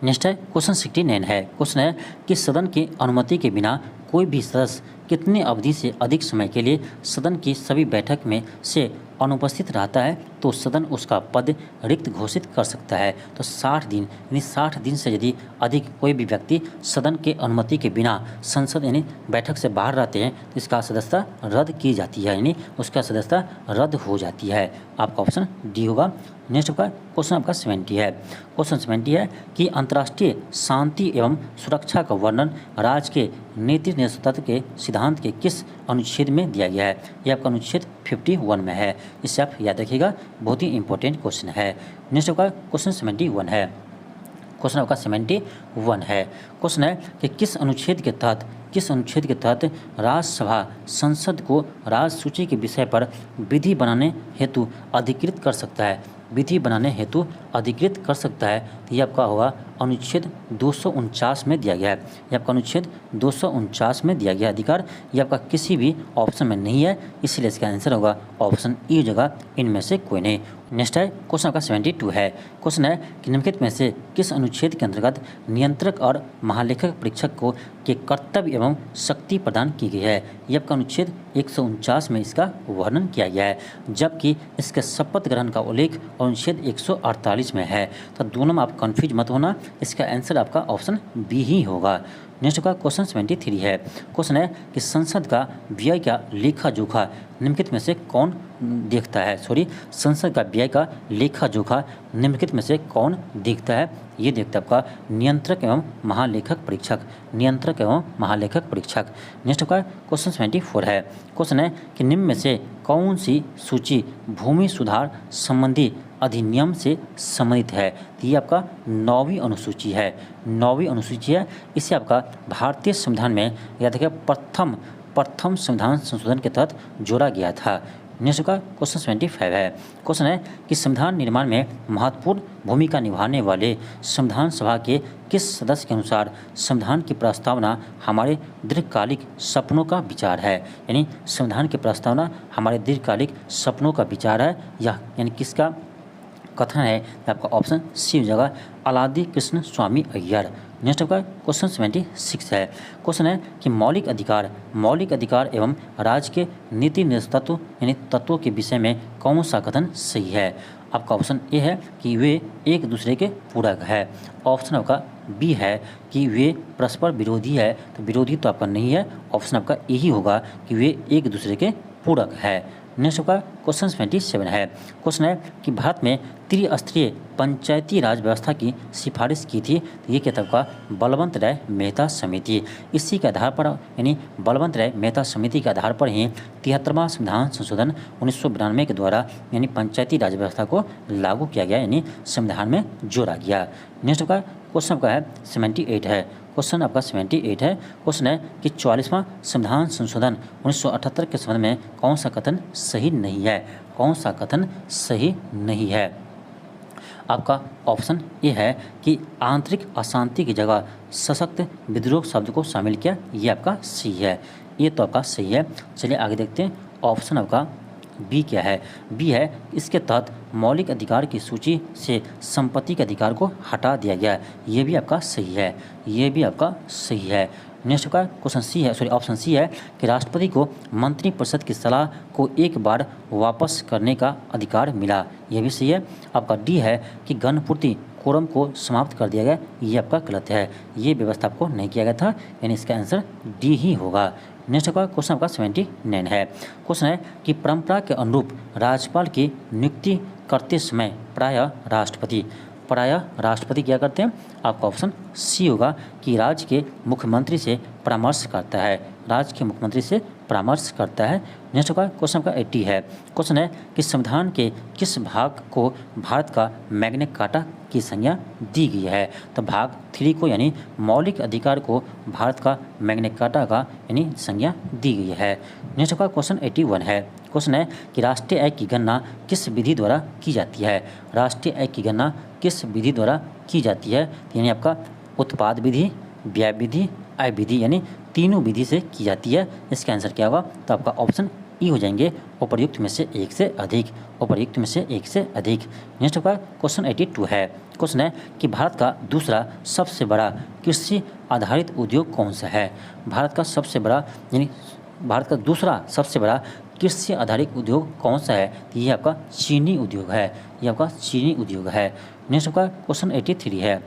नेक्स्ट है क्वेश्चन 69 है। क्वेश्चन है कि सदन की अनुमति के बिना कोई भी सदस्य कितने अवधि से अधिक समय के लिए सदन की सभी बैठक में से अनुपस्थित रहता है? तो सदन उसका पद रिक्त घोषित कर सकता है। तो 60 दिन यानी 60 दिन से यदि अधिक कोई भी व्यक्ति सदन के अनुमति के बिना संसद यानी बैठक से बाहर रहते हैं तो इसका सदस्यता रद्द की जाती है, यानी उसका सदस्यता रद्द हो जाती है। आपका ऑप्शन डी होगा। नेक्स्ट आपका क्वेश्चन आपका 70 है। क्वेश्चन 70 है कि अंतर्राष्ट्रीय शांति एवं सुरक्षा का वर्णन राज्य के नीति नेतृत्व के सिद्धांत के किस अनुच्छेद में दिया गया है? ये आपका अनुच्छेद 51 में है। इससे आप याद रखिएगा, बहुत ही इंपॉर्टेंट क्वेश्चन है। नेक्स्ट आपका क्वेश्चन 71 है। क्वेश्चन आपका 71 है। क्वेश्चन है कि किस अनुच्छेद के तहत राज्यसभा संसद को राज्य सूची के विषय पर विधि बनाने हेतु अधिकृत कर सकता है? विधि बनाने हेतु अधिकृत कर सकता है, तो ये आपका होगा अनुच्छेद 249 में दिया गया है। ये आपका अनुच्छेद 249 में दिया गया अधिकार, ये आपका किसी भी ऑप्शन में नहीं है, इसलिए इसका आंसर होगा ऑप्शन ई जगह इनमें से कोई नहीं। नेक्स्ट है क्वेश्चन आपका 72 है। क्वेश्चन है कि निम्नलिखित में से किस अनुच्छेद के अंतर्गत नियंत्रक और महालेखक परीक्षक को के कर्तव्य एवं शक्ति प्रदान की गई है? ये आपका अनुच्छेद 149 में इसका वर्णन किया गया है, जबकि इसके शपथ ग्रहण का उल्लेख अनुच्छेद 148 में है। तो दोनों में आप कंफ्यूज मत होना, इसका आंसर आपका ऑप्शन बी ही होगा। नेक्स्ट का क्वेश्चन 73 है। क्वेश्चन है कि संसद का व्यय का लेखा जोखा निम्नलिखित में से कौन देखता है? संसद का व्यय का लेखा जोखा निम्नलिखित में से कौन देखता है? ये देखता है आपका नियंत्रक एवं महालेखक परीक्षक। नियंत्रक एवं महालेखक परीक्षक। नेक्स्ट का क्वेश्चन 74 है। क्वेश्चन है कि निम्न में से कौन सी सूची भूमि सुधार संबंधी अधिनियम से संबंधित है? तो ये आपका 9वीं अनुसूची है। 9वीं अनुसूची है। इसे आपका भारतीय संविधान में याद रखिए प्रथम संविधान संशोधन के तहत जोड़ा गया था। नेक्स्ट का क्वेश्चन 75 है। क्वेश्चन है कि संविधान निर्माण में महत्वपूर्ण भूमिका निभाने वाले संविधान सभा के किस सदस्य के अनुसार संविधान की प्रस्तावना हमारे दीर्घकालिक सपनों का विचार है? यानी संविधान की प्रस्तावना हमारे दीर्घकालिक सपनों का विचार है, या यानी किसका कथन है? आपका ऑप्शन सी जगह अलादी कृष्ण स्वामी अय्यर। नेक्स्ट आपका क्वेश्चन 76 है। क्वेश्चन है कि मौलिक अधिकार एवं राज्य के नीति नेतृत्व यानी तत्वों के विषय में कौन सा कथन सही है? आपका ऑप्शन ए है कि वे एक दूसरे के पूरक है। ऑप्शन आपका बी है कि वे परस्पर विरोधी है, तो विरोधी तो आपका नहीं है, ऑप्शन आपका ए ही होगा कि वे एक दूसरे के पूरक है। नेक्स्ट आपका क्वेश्चन 77 है। क्वेश्चन है कि भारत में त्रिस्तरीय पंचायती राज व्यवस्था की सिफारिश की थी, तो ये किताब का बलवंत राय मेहता समिति। इसी के आधार पर यानी बलवंत राय मेहता समिति के आधार पर ही 73वां संविधान संशोधन 1992 के द्वारा यानी पंचायती राज व्यवस्था को लागू किया गया, यानी संविधान में जोड़ा गया। नेक्स्ट का क्वेश्चन आपका है 78 है। क्वेश्चन आपका 78 है। क्वेश्चन है कि 44वां संविधान संशोधन 1978 के संबंध में कौन सा कथन सही नहीं है? कौन सा कथन सही नहीं है? आपका ऑप्शन ए है कि आंतरिक अशांति की जगह सशक्त विद्रोह शब्द को शामिल किया, ये आपका सही है। ये तो आपका सही है। चलिए आगे देखते हैं। ऑप्शन आपका बी क्या है? बी है इसके तहत मौलिक अधिकार की सूची से संपत्ति के अधिकार को हटा दिया गया, ये भी आपका सही है। ये भी आपका सही है। नेक्स्ट का क्वेश्चन सी है, ऑप्शन सी है कि राष्ट्रपति को मंत्रिपरिषद की सलाह को एक बार वापस करने का अधिकार मिला, ये भी सही है। आपका डी है कि गणपूर्ति कोरम को समाप्त कर दिया गया, ये आपका गलत है। ये व्यवस्था आपको नहीं किया गया था, यानी इसका आंसर डी ही होगा। नेक्स्ट का क्वेश्चन आपका 79 है। क्वेश्चन है कि परंपरा के अनुरूप राज्यपाल की नियुक्ति करते समय प्रायः राष्ट्रपति क्या करते हैं? आपका ऑप्शन सी होगा कि राज्य के मुख्यमंत्री से परामर्श करता है। राज्य के मुख्यमंत्री से परामर्श करता है। नेक्स्ट का क्वेश्चन का 80 है। क्वेश्चन है कि संविधान के किस भाग को भारत का मैग्ना कार्टा की संज्ञा दी गई है? तो भाग 3 को यानी मौलिक अधिकार को भारत का मैग्ना कार्टा का यानी संज्ञा दी गई है। नेक्स्ट का क्वेश्चन 81 है। क्वेश्चन है कि राष्ट्रीय आय की गणना किस विधि द्वारा की जाती है? राष्ट्रीय आय की गणना किस विधि द्वारा की जाती है? यानी आपका उत्पाद विधि, व्यय विधि, आय विधि, यानी तीनों विधि से की जाती है। इसका आंसर क्या होगा? तो आपका ऑप्शन ई हो जाएंगे, उपर्युक्त में से एक से अधिक। उपर्युक्त में से एक से अधिक। नेक्स्ट का क्वेश्चन 82 है। क्वेश्चन है कि भारत का दूसरा सबसे बड़ा कृषि आधारित उद्योग कौन सा है? भारत का सबसे बड़ा यानी भारत का दूसरा सबसे बड़ा कृषि आधारित उद्योग कौन सा है? तो ये आपका चीनी उद्योग है, ये आपका चीनी उद्योग है। नेक्स्ट आपका क्वेश्चन 83 है।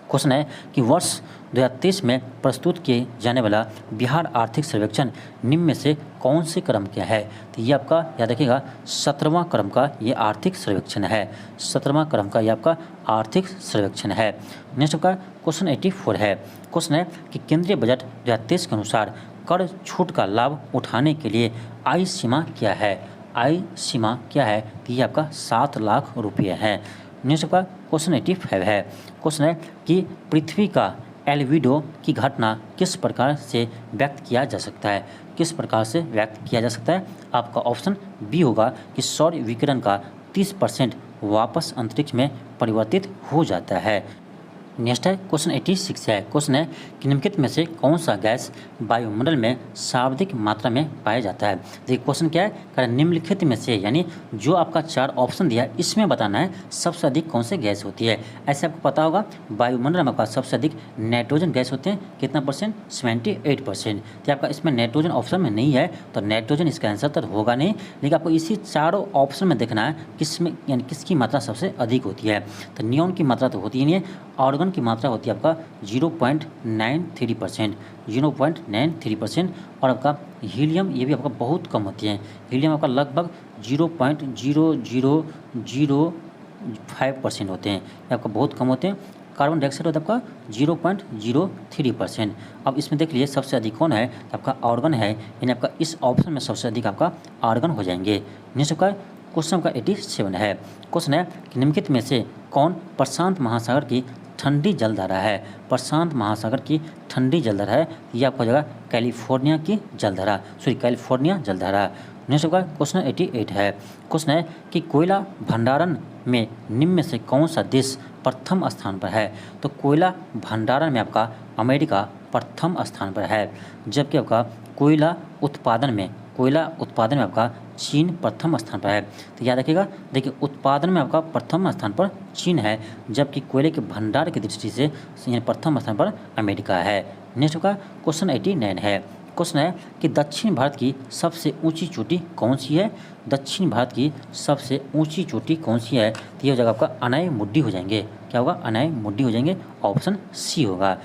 क्वेश्चन है कि वर्ष 2023 में प्रस्तुत किए जाने वाला बिहार आर्थिक सर्वेक्षण निम्न में से कौन से क्रम का है? तो ये आपका याद रखिएगा 17वां क्रम का ये आर्थिक सर्वेक्षण है, 17वां क्रम का ये आपका आर्थिक सर्वेक्षण है। नेक्स्ट आपका क्वेश्चन 84 है। क्वेश्चन है कि केंद्रीय बजट 2023 के अनुसार कर छूट का लाभ उठाने के लिए आय सीमा क्या है? आय सीमा क्या है? तो ये आपका 7 लाख रुपये है। नेक्स्ट आपका क्वेश्चन 85 है। क्वेश्चन है कि पृथ्वी का एल्बिडो की घटना किस प्रकार से व्यक्त किया जा सकता है? किस प्रकार से व्यक्त किया जा सकता है? आपका ऑप्शन बी होगा कि सौर विकिरण का 30% वापस अंतरिक्ष में परिवर्तित हो जाता है। नेक्स्ट है क्वेश्चन 86 है। क्वेश्चन है कि निम्नलिखित में से कौन सा गैस वायुमंडल में सर्वाधिक मात्रा में पाया जाता है? देखिए क्वेश्चन क्या है, कारण निम्नलिखित में से यानी जो आपका 4 ऑप्शन दिया है इसमें बताना है सबसे अधिक कौन सी गैस होती है। ऐसे आपको पता होगा वायुमंडल में आपका सबसे अधिक नाइट्रोजन गैस होते हैं, कितना परसेंट? 78%। तो आपका इसमें नाइट्रोजन ऑप्शन में नहीं है तो नाइट्रोजन इसका आंसर तो होगा नहीं, लेकिन आपको इसी चारों ऑप्शन में देखना है किसमें यानी किसकी मात्रा सबसे अधिक होती है। तो नियॉन की मात्रा तो होती ही नहीं है, ऑर्गन की मात्रा होती है आपका 0.93%, 0.93%। और आपका हीलियम ये भी आपका बहुत कम होती है, हीलियम आपका लगभग 0.0005% होते हैं, ये आपका बहुत कम होते हैं। कार्बन डाइऑक्साइड होता है आपका 0.03%। अब इसमें देख लीजिए सबसे अधिक कौन है? तो आपका ऑर्गन है, यानी आपका इस ऑप्शन में सबसे अधिक आपका ऑर्गन हो जाएंगे। नेक्स्ट आपका क्वेश्चन का 87 है। क्वेश्चन है कि निम्नलिखित में से कौन प्रशांत महासागर की ठंडी जलधारा है? प्रशांत महासागर की ठंडी जलधारा है, ये आपको हो जाएगा कैलिफोर्निया की जलधारा, कैलिफोर्निया जलधारा। नेक्स्ट आपका क्वेश्चन 88 है। क्वेश्चन है कि कोयला भंडारण में निम्न में से कौन सा देश प्रथम स्थान पर है? तो कोयला भंडारण में आपका अमेरिका प्रथम स्थान पर है, जबकि आपका कोयला उत्पादन में आपका चीन प्रथम स्थान पर है। तो याद रखिएगा, देखिए उत्पादन में आपका प्रथम स्थान पर चीन है, जबकि कोयले के भंडार की दृष्टि से प्रथम स्थान पर अमेरिका है। नेक्स्ट का क्वेश्चन 89 है। क्वेश्चन है कि दक्षिण भारत की सबसे ऊंची चोटी कौन सी है? दक्षिण भारत की सबसे ऊंची चोटी कौन सी है? तो ये हो जाएगा आपका अनाई मुड्डी हो जाएंगे। क्या होगा? अनाई मुड्डी हो जाएंगे, ऑप्शन सी होगा।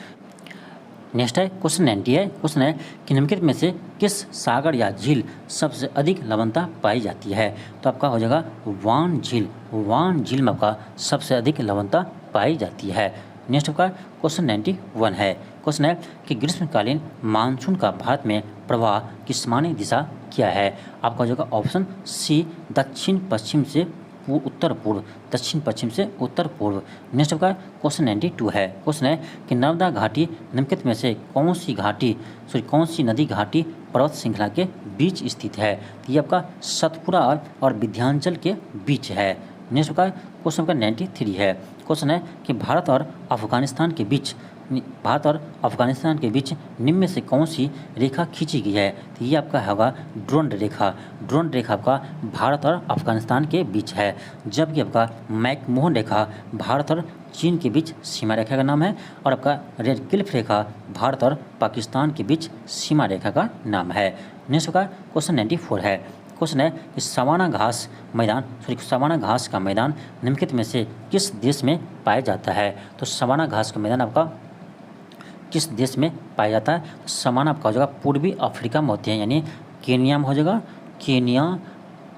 नेक्स्ट है क्वेश्चन 90 है। क्वेश्चन है कि निम्नलिखित में से किस सागर या झील सबसे अधिक लवणता पाई जाती है? तो आपका हो जाएगा वान झील, वान झील में आपका सबसे अधिक लवणता पाई जाती है। नेक्स्ट आपका क्वेश्चन 91 है। क्वेश्चन है कि ग्रीष्मकालीन मानसून का भारत में प्रवाह की सामान्य दिशा क्या है? आपका हो जाएगा ऑप्शन सी दक्षिण पश्चिम से उत्तर पूर्व, दक्षिण पश्चिम से उत्तर पूर्व। नेक्स्ट आपका क्वेश्चन 92 है। क्वेश्चन है कि नर्मदा घाटी निम्नलिखित में से कौन सी नदी घाटी पर्वत श्रृंखला के बीच स्थित है? तो ये आपका सतपुरा और विंध्याचल के बीच है। नेक्स्ट आपका क्वेश्चन आपका 93 है। क्वेश्चन है कि भारत और अफगानिस्तान के बीच निम्न में से कौन सी रेखा खींची गई है? तो ये आपका होगा ड्रोन रेखा। ड्रोन रेखा आपका भारत और अफगानिस्तान के बीच है, जबकि आपका मैकमोहन रेखा भारत और चीन के बीच सीमा रेखा का नाम है, और आपका रेड क्लिफ रेखा भारत और पाकिस्तान के बीच सीमा रेखा का नाम है। नेक्स्ट का क्वेश्चन 94 है। क्वेश्चन है कि सवाना घास का मैदान निम्नलिखित में से किस देश में पाया जाता है? तो सवाना घास का मैदान आपका किस देश में पाया जाता है? तो सवाना आपका हो जाएगा पूर्वी अफ्रीका में होते हैं, यानी केनिया में हो जाएगा, केनिया,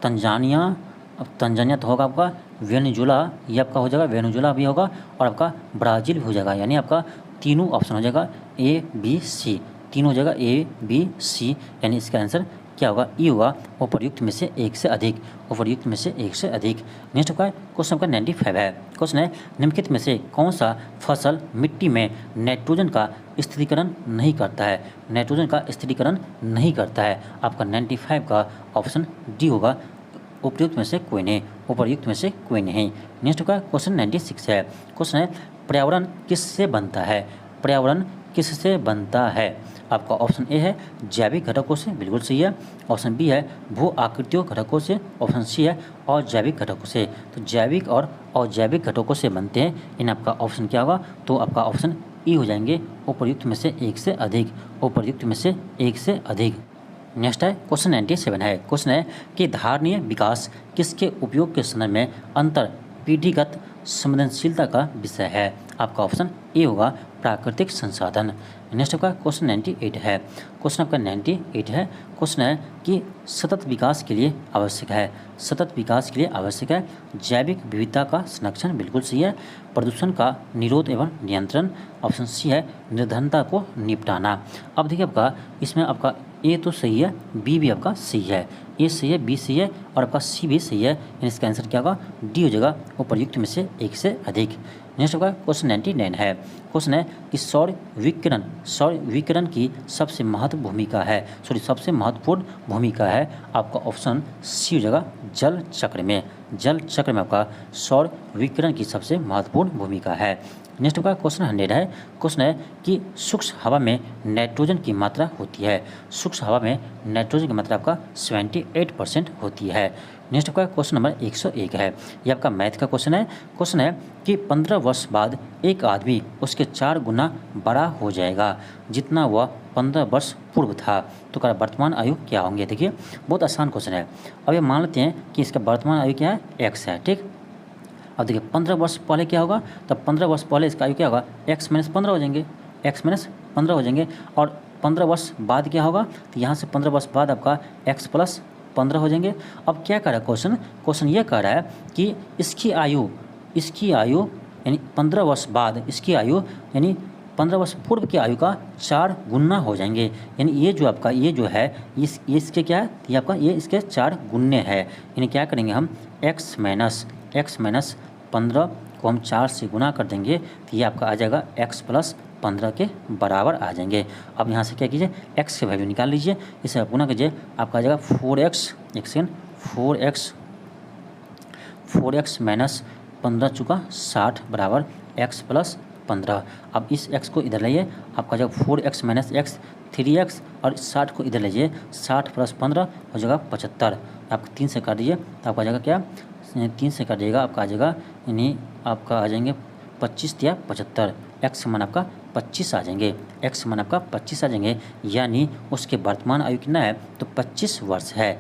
तंजानिया, अब तंजानिया तो होगा आपका वेनेजुला, ये आपका हो जाएगा वेनेजुला भी होगा, और आपका ब्राज़ील भी हो जाएगा। यानी आपका तीनों ऑप्शन हो जाएगा ए बी सी, तीनों हो जाएगा ए बी सी, यानी इसका आंसर क्या होगा? ई होगा, उपर्युक्त में से एक से अधिक, उपर्युक्त में से एक से अधिक। नेक्स्ट आपका क्वेश्चन आपका 95 है। क्वेश्चन है निम्नलिखित में से कौन सा फसल मिट्टी में नाइट्रोजन का स्थिरीकरण नहीं करता है? नाइट्रोजन का स्थिरीकरण नहीं करता है। आपका 95 का ऑप्शन डी होगा, उपयुक्त में से कोई नहीं, उपर्युक्त में से कोई नहीं। नेक्स्ट का क्वेश्चन 96 है। क्वेश्चन है पर्यावरण किससे बनता है? पर्यावरण किससे बनता है? आपका ऑप्शन ए है जैविक घटकों से, बिल्कुल सही है। ऑप्शन बी है भू आकृतियों घटकों से, ऑप्शन सी है अजैविक घटकों से। तो जैविक और अजैविक घटकों से बनते हैं, इन आपका ऑप्शन क्या होगा? तो आपका ऑप्शन ई हो जाएंगे, उपर्युक्त में से एक से अधिक, उपर्युक्त में से एक से अधिक। नेक्स्ट है क्वेश्चन 97 है। क्वेश्चन है कि धारणीय विकास किसके उपयोग के संदर्भ में अंतर पीढ़ीगत संवेदनशीलता का विषय है। आपका ऑप्शन ए होगा प्राकृतिक संसाधन। नेक्स्ट आपका क्वेश्चन 98 है। क्वेश्चन आपका 98 है। क्वेश्चन है कि सतत विकास के लिए आवश्यक है, सतत विकास के लिए आवश्यक है जैविक विविधता का संरक्षण, बिल्कुल सही है। प्रदूषण का निरोध एवं नियंत्रण, ऑप्शन सी है निर्धनता को निपटाना। अब देखिए आपका इसमें आपका ए तो सही है, बी भी आपका सही है, ए सही है, बी सही है और आपका सी भी सही है। यानी इसका आंसर क्या होगा, डी हो जाएगा, उपर्युक्त में से एक से अधिक। नेक्स्ट होगा क्वेश्चन 99 है। क्वेश्चन है कि सौर विकिरण की सबसे महत्वपूर्ण भूमिका है, सबसे महत्वपूर्ण भूमिका है आपका ऑप्शन सी हो जाएगा जल चक्र में। जल चक्र में आपका सौर विकिरण की सबसे महत्वपूर्ण भूमिका है। नेक्स्ट होगा क्वेश्चन 100 है। क्वेश्चन है कि सूक्ष्म हवा में नाइट्रोजन की मात्रा होती है, सूक्ष्म हवा में नाइट्रोजन की मात्रा आपका 78% होती है। नेक्स्ट आपका क्वेश्चन नंबर 101 है। ये आपका मैथ का क्वेश्चन है। क्वेश्चन है कि 15 वर्ष बाद एक आदमी उसके 4 गुना बड़ा हो जाएगा जितना वह 15 वर्ष पूर्व था, तो क्या वर्तमान आयु क्या होंगे। देखिए बहुत आसान क्वेश्चन है। अब ये मान लेते हैं कि इसका वर्तमान आयु क्या है, एक्स है, ठीक। अब देखिए 15 वर्ष पहले क्या होगा, तब 15 वर्ष पहले इसका आयु क्या होगा, x - 15 हो जाएंगे, x - 15 हो जाएंगे। और 15 वर्ष बाद क्या होगा, तो यहाँ से 15 वर्ष बाद आपका x + 15 हो जाएंगे। अब क्या कह रहा है क्वेश्चन, क्वेश्चन ये कह रहा है कि इसकी आयु यानी 15 वर्ष बाद इसकी आयु यानी 15 वर्ष पूर्व की आयु का 4 गुना हो जाएंगे। यानी ये जो आपका ये जो है ये इसके क्या है, ये आपका ये इसके 4 गुने है। यानी क्या करेंगे हम x - 15 को हम 4 से गुना कर देंगे तो ये आपका आ जाएगा x + 15 के बराबर आ जाएंगे। अब यहाँ से क्या कीजिए, x की वैल्यू निकाल लीजिए, इसे आप गुना कीजिए, आपका आ जाएगा 4x 4x - 15 चुका 60 बराबर x + 15। अब इस x को इधर लाइए, आपका जब 4x - x 3x और 60 को इधर लीजिए, 60 + 15 हो जाएगा 75। आप 3 से काट दीजिए तो आपका आ जाएगा क्या, 3 से काटिएगा आपका आ जाएगा यानी आपका आ जाएंगे 25 या 75। x मान आपका 25 आ जाएंगे, x मान आपका 25 आ जाएंगे, यानी उसके वर्तमान आयु कितना है, तो 25 वर्ष है।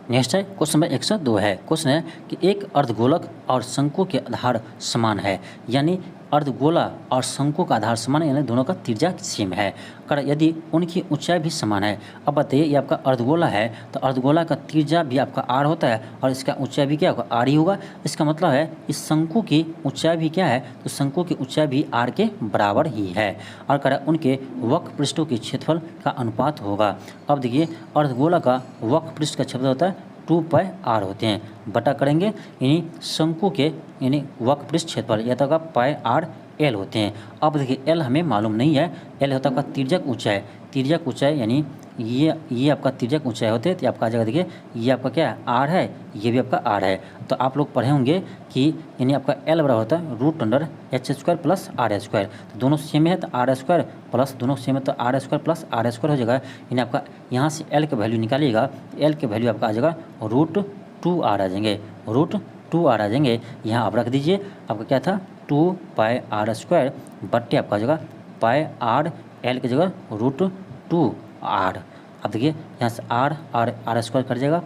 नेक्स्ट है क्वेश्चन नंबर 102 है। क्वेश्चन है कि एक अर्धगोलक और शंकु के आधार समान है, यानी अर्धगोला और शंकु का आधार समान है, यानी दोनों का त्रिज्या सेम है। अगर यदि उनकी ऊंचाई भी समान है, अब बताइए ये आपका अर्धगोला है तो अर्धगोला का त्रिज्या भी आपका r होता है और इसका ऊंचाई भी क्या होगा, r ही होगा। इसका मतलब है इस शंकु की ऊंचाई भी क्या है, तो शंकु की ऊंचाई भी r के बराबर ही है। और कह उनके वक्र पृष्ठों के क्षेत्रफल का अनुपात होगा। अब देखिए अर्धगोला का वक्र पृष्ठ का क्षेत्रफल होता है 2πr होते हैं, बटा करेंगे यानी शंकु के यानी वक्र पृष्ठ क्षेत्रफल यह तक πr/l होते हैं। अब देखिए l हमें मालूम नहीं है, l होता है आपका तिर्यक ऊंचाई, तिर्यक ऊंचाई यानी ये आपका तिर्यक ऊंचाई होते हैं, तो आपका आ जाएगा देखिए ये आपका क्या है, r है, ये भी आपका r है। तो आप लोग पढ़े होंगे कि यानी आपका l बराबर होता है √h² + r²। तो दोनों सेम है तो r² प्लस दोनों सेम है तो r² + r² हो जाएगा। यानी आपका यहाँ से l का वैल्यू निकालिएगा, l के वैल्यू आपका आ जाएगा √2r आ जाएंगे, √2r आ जाएंगे। यहाँ आप रख दीजिए, आपका क्या था 2πr² बट्टे आपका आ जाएगा πr, l की जगह √2r। अब देखिए यहाँ से r² कट जाएगा,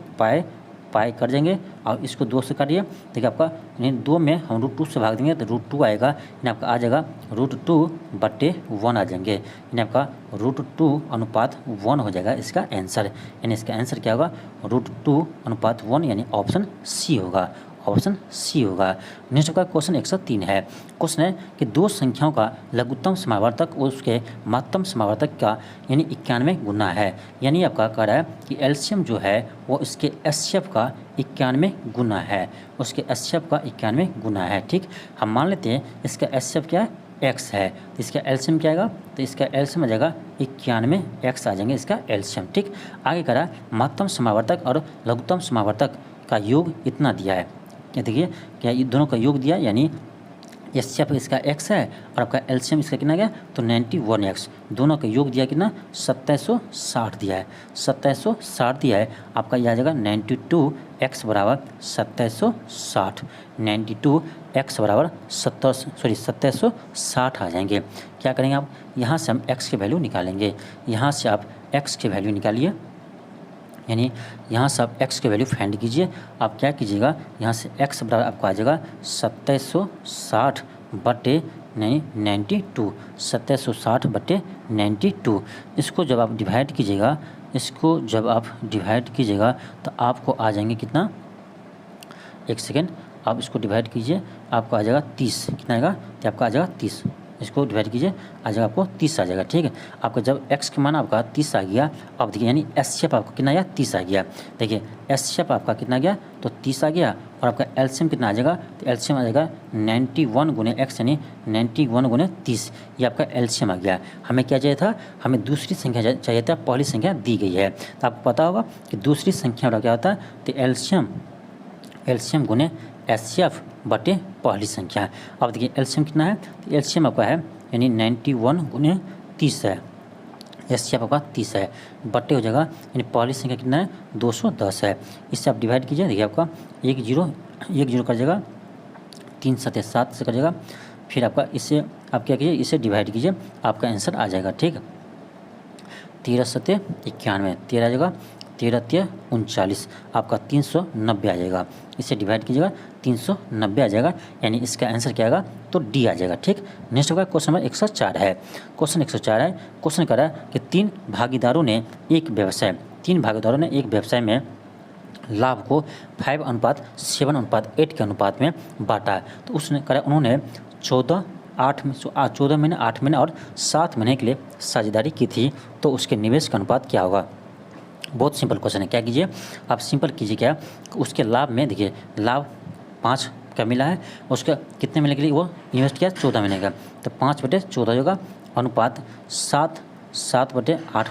पाई कर देंगे और इसको 2 से काटिए, देखिए आपका यानी 2 में हम √2 से भाग देंगे तो √2 आएगा, यानी आपका आ जाएगा √2/1 आ जाएंगे, यानी आपका √2:1 हो जाएगा इसका आंसर। यानी इसका आंसर क्या होगा, √2:1 यानी ऑप्शन सी होगा, ऑप्शन सी होगा। नेक्स्ट का क्वेश्चन 103 है। क्वेश्चन है कि दो संख्याओं का लघुत्तम समावर्तक और उसके महत्तम समावर्तक का यानी 91 गुना है। यानी आपका कह रहा है कि एलसीएम जो है वो इसके एचसीएफ का 91 गुना है, उसके एचसीएफ का 91 गुना है। ठीक, हम मान लेते हैं इसका एचसीएफ क्या है, x है, तो इसका एलसीएम क्या आएगा, तो इसका एलसीएम आ जाएगा 91 x आ जाएंगे इसका एलसीएम। ठीक, आगे कह रहा है महत्तम समावर्तक और लघुत्तम समावर्तक का योग इतना दिया है। क्या देखिए क्या ये दोनों का योग दिया, यानी एचसीएफ इसका x है और आपका एलसीएम इसका कितना गया, तो 91x, दोनों का योग दिया कितना 2760 दिया है, 2760 दिया है। आपका यह आ जाएगा 92x बराबर 2760, 92x बराबर 2760 आ जाएंगे। क्या करेंगे आप, यहाँ से हम x की वैल्यू निकालेंगे, यहाँ से आप x की वैल्यू निकालिए, यानी यहाँ से आप x की वैल्यू फाइंड कीजिए। आप क्या कीजिएगा, यहाँ से x बराबर आपको आ जाएगा 2760 बटे 92, 2760 बटे 92। इसको जब आप डिवाइड कीजिएगा, तो आपको आ जाएंगे कितना, एक सेकेंड, आप इसको डिवाइड कीजिए, आपको आ जाएगा 30। कितना आएगा, तो आपका आ जाएगा 30। इसको डिवाइड कीजिए, आ जाएगा आपको 30 आ जाएगा। ठीक है, आपका जब x का मान आपका 30 आ गया, अब देखिए यानी एस शेप आपका कितना आया, 30 आ गया। देखिए एस शेप आपका कितना गया, तो 30 आ गया। और आपका एलसीएम कितना आ जाएगा, तो एलसीएम आ जाएगा 91 गुने x, यानी 91 गुने 30। ये आपका एलसीएम आ गया। हमें क्या चाहिए था, हमें दूसरी संख्या चाहिए था, पहली संख्या दी गई है। तो आपको पता होगा कि दूसरी संख्या वाला क्या होता है, तो एलसीएम गुने एचसीएफ बटे पहली संख्या। अब देखिए एलसीएम कितना है, तो एलसीएम आपका है यानी 91 गुने 30 है, एचसीएफ आपका 30 है, बटे हो जाएगा यानी पहली संख्या कितना है, 210 है। इससे आप डिवाइड कीजिए, देखिए आपका 1 0 कर जाएगा, 3 7 7 से कर जाएगा। फिर आपका इससे आप क्या कीजिए, इसे डिवाइड कीजिए, आपका आंसर आ जाएगा। ठीक, 13 7 91, 13 आ जाएगा, 13 3 39, आपका 390 आ जाएगा। इसे डिवाइड कीजिएगा, 390 आ जाएगा, यानी इसका आंसर क्या आएगा, तो डी आ जाएगा। ठीक, नेक्स्ट होगा क्वेश्चन नंबर 104 है। क्वेश्चन 104 है, क्वेश्चन कह रहा है कि तीन भागीदारों ने एक व्यवसाय में लाभ को 5:7:8 के अनुपात में बांटा। तो उसने कहा उन्होंने 14 महीने 8 महीने और 7 महीने के लिए साझेदारी की थी, तो उसके निवेश का अनुपात क्या होगा। बहुत सिंपल क्वेश्चन है। क्या कीजिए, आप सिंपल कीजिए, क्या उसके लाभ में देखिए लाभ 5 का मिला है, उसका कितने महीने के लिए वो इन्वेस्ट किया, 14 महीने का, तो 5/14 होगा, अनुपात 7/8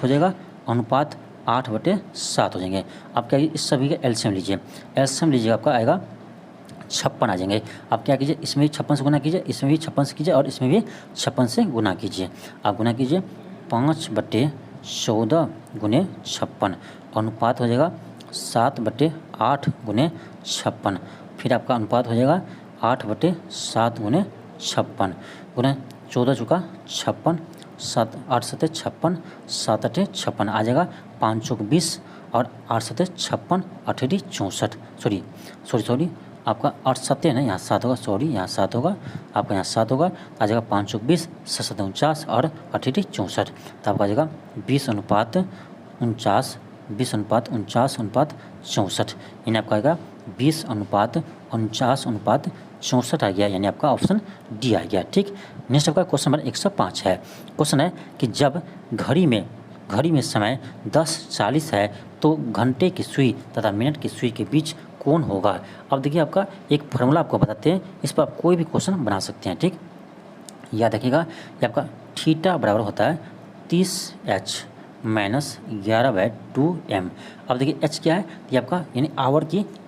हो जाएगा, अनुपात 8/7 हो जाएंगे। आप क्या कीजिए, इस सभी का एलसीएम लीजिए, आपका आएगा 56 आ जाएंगे। आप क्या कीजिए, इसमें भी 56 से गुना कीजिए, इसमें भी 56 से कीजिए और इसमें भी 56 से गुना कीजिए। आप गुना कीजिए, 5/14 गुने 56, अनुपात हो जाएगा 7/8 गुने 56। फिर आपका अनुपात हो जाएगा 8/7 गुने 56, गुने 14 चुका 56, 7 8 7 56, 7 8 56 आ जाएगा, 5 चौक 20 और 8 7 56, 8 64, सॉरी आपका 8 7 है ना, यहाँ 7 होगा, यहाँ 7 होगा, आपका यहाँ 7 होगा, आ जाएगा 5 चौक 20, 7 7 49 और 8 64, तो आपका आ जाएगा 20:49, 20:49:64, यानी आपका आएगा 20:49:64 आ गया, यानी आपका ऑप्शन डी आ गया। ठीक, नेक्स्ट आपका क्वेश्चन नंबर 105 है। क्वेश्चन है कि जब घड़ी में समय 10:40 है, तो घंटे की सुई तथा मिनट की सुई के बीच कौन होगा। अब देखिए आपका एक फार्मूला आपको बताते हैं, इस पर आप कोई भी क्वेश्चन बना सकते हैं। ठीक, याद रखिएगा, ये आपका थीटा बराबर होता है 30h - 11/2m। अब देखिए h क्या है, ये आपका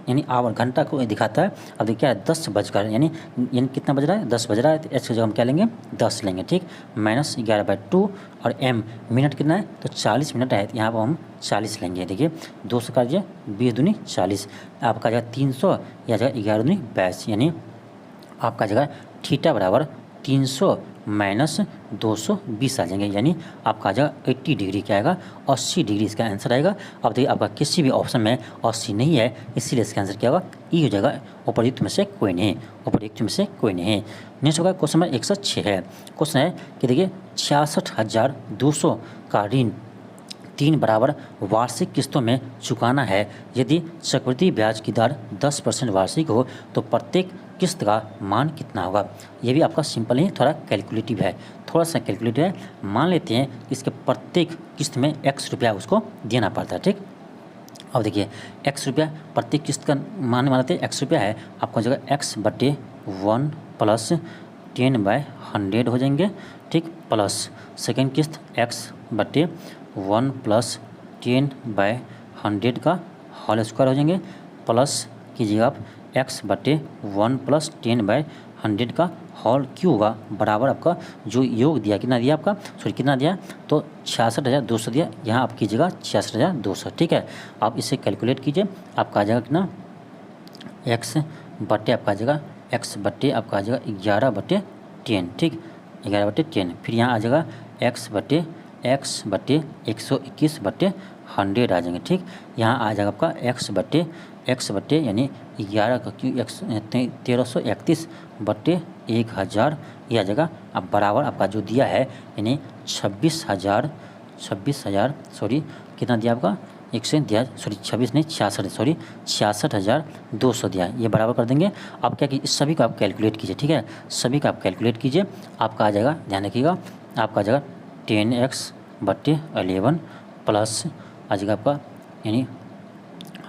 यानी आवर घंटा को दिखाता है। अब देखिए क्या है, 10 बजकर यानी कितना बज रहा है, 10 बज रहा है, तो h की जगह हम क्या लेंगे, 10 लेंगे। ठीक, -11/2 और m मिनट कितना है, तो 40 मिनट है, यहाँ पर हम 40 लेंगे। देखिए 2 से काटिए, 20 दूनी 40, आपका जगह 300 या जगह 11 दूनी 22, यानी आपका जगह थीटा बराबर 300 - 220 आ जाएंगे, यानी आपका आ जाएगा 80 डिग्री, क्या आएगा, 80 डिग्री इसका आंसर आएगा। अब देखिए आपका किसी भी ऑप्शन में 80 नहीं है, इसीलिए इसका आंसर क्या होगा, ई हो जाएगा, उपयुक्त में से कोई नहीं। नेक्स्ट होगा क्वेश्चन नंबर 106 है। क्वेश्चन है कि देखिए 66,200 का ऋण 3 बराबर वार्षिक किस्तों में चुकाना है। यदि चक्रवृद्धि ब्याज की दर 10% वार्षिक हो, तो प्रत्येक किस्त का मान कितना होगा। ये भी आपका सिंपल ही थोड़ा कैलकुलेटिव है, मान लेते हैं कि इसके प्रत्येक किस्त में x रुपया उसको देना पड़ता है। ठीक, अब देखिए x रुपया प्रत्येक किस्त का मान मानते हैं, x रुपया है, आपको जगह x/1 + 10/100 हो जाएंगे। ठीक, प्लस सेकेंड किस्त x/1 + 10/100 का होल स्क्वायर हो जाएंगे, प्लस कीजिएगा आप x/1 + 10/100 का होल क्यों होगा, बराबर आपका जो योग दिया कितना दिया आपका, कितना दिया, तो 66,200 दिया, यहाँ आप कीजिएगा 66,200। ठीक है, आप इसे कैलकुलेट कीजिए, आपका आ जाएगा कितना, x/आपका आ जाएगा 11/10। ठीक, 11/10, फिर यहाँ आ जाएगा x/121/10 100 आ जाएंगे। ठीक, यहाँ आ जाएगा आपका x बट्टे यानी 11 का क्यू 1331 बट्टे 1000 ये आ जाएगा। अब बराबर आपका जो दिया है यानी 26,000 सॉरी कितना दिया आपका, एक से दिया सॉरी 26 नहीं 66 सॉरी 66,200 दिया है। ये बराबर कर देंगे। अब क्या कि इस सभी को आप कैलकुलेट कीजिए। ठीक है, सभी का आप कैलकुलेट कीजिए। आपका आ जाएगा, ध्यान रखिएगा, आपका आ जाएगा 10x बट्टे 11 प्लस आ जाएगा आपका यानी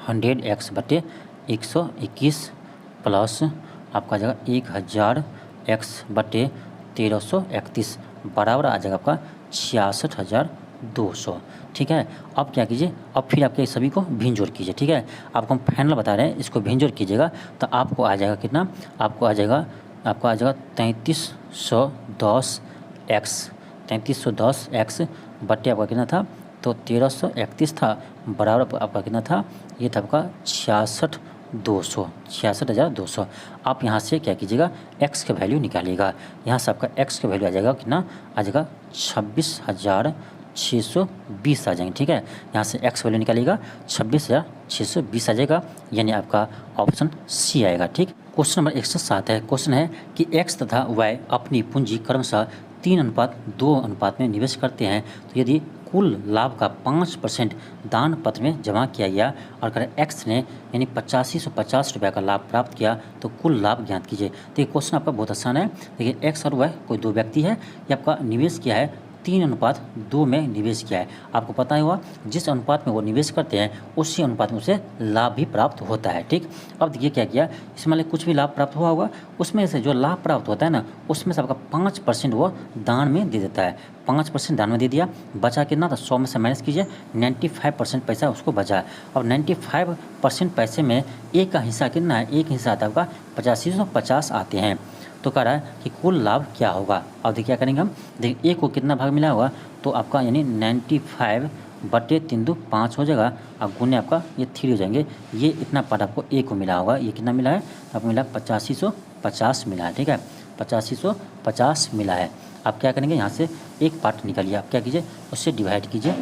100x बट्टे 121 प्लस आपका आ जाएगा 1000x बट्टे 1331 बराबर आ जाएगा आपका 66,200। ठीक है, अब क्या कीजिए, अब फिर आपके सभी को भिन्न कीजिए। ठीक है, आपको हम फाइनल बता रहे हैं, इसको भिन्न कीजिएगा तो आपको आ जाएगा कितना, आपको आ जाएगा 3310x बट्टे आपका कितना था, तो 1331 था बराबर आपका कितना था, ये था आपका 66,200। आप यहाँ से क्या कीजिएगा, x का वैल्यू निकालिएगा। यहाँ से आपका x का वैल्यू आ जाएगा कितना, आ जाएगा 26,620 आ जाएंगे। ठीक है, यहाँ से x वैल्यू निकालिएगा 26,620 आ जाएगा, यानी आपका ऑप्शन सी आएगा। ठीक, क्वेश्चन नंबर 107 है। क्वेश्चन है कि x तथा y अपनी पूंजी क्रमशः 3:2 अनुपात में निवेश करते हैं, तो यदि कुल लाभ का 5% दान पत्र में जमा किया गया और अगर x ने यानी 8550 रुपये का लाभ प्राप्त किया तो कुल लाभ ज्ञात कीजिए। तो ये क्वेश्चन आपका बहुत आसान है। देखिए x और y कोई दो व्यक्ति है, ये आपका निवेश किया है 3:2 में निवेश किया है। आपको पता ही हुआ जिस अनुपात में वो निवेश करते हैं उसी अनुपात में उसे लाभ भी प्राप्त होता है। ठीक, अब देखिए क्या किया, इसमें कुछ भी लाभ प्राप्त हुआ होगा, उसमें से जो लाभ प्राप्त होता है ना, उसमें से आपका 5% वो दान में दे देता है। 5% दान में दे दिया, बचा कितना था, 100 में से माइनस कीजिए, 95% पैसा उसको बचा। और 95% पैसे में एक का हिस्सा कितना है, एक हिस्सा आता है आपका 8550 आते हैं। तो कह रहा है कि कुल लाभ क्या होगा। अब देखिए क्या करेंगे हम, देखिए एक को कितना भाग मिला होगा, तो आपका यानी 95 बट्टे 3×5 हो जाएगा, अब गुने आपका ये 3 हो जाएंगे। ये इतना पार्ट आपको ए को मिला होगा, ये कितना मिला है आपको, मिला 8550 मिला है। ठीक है, 8550 मिला है। आप क्या करेंगे, यहाँ से एक पार्ट निकालिए, आप क्या कीजिए, उससे डिवाइड कीजिए।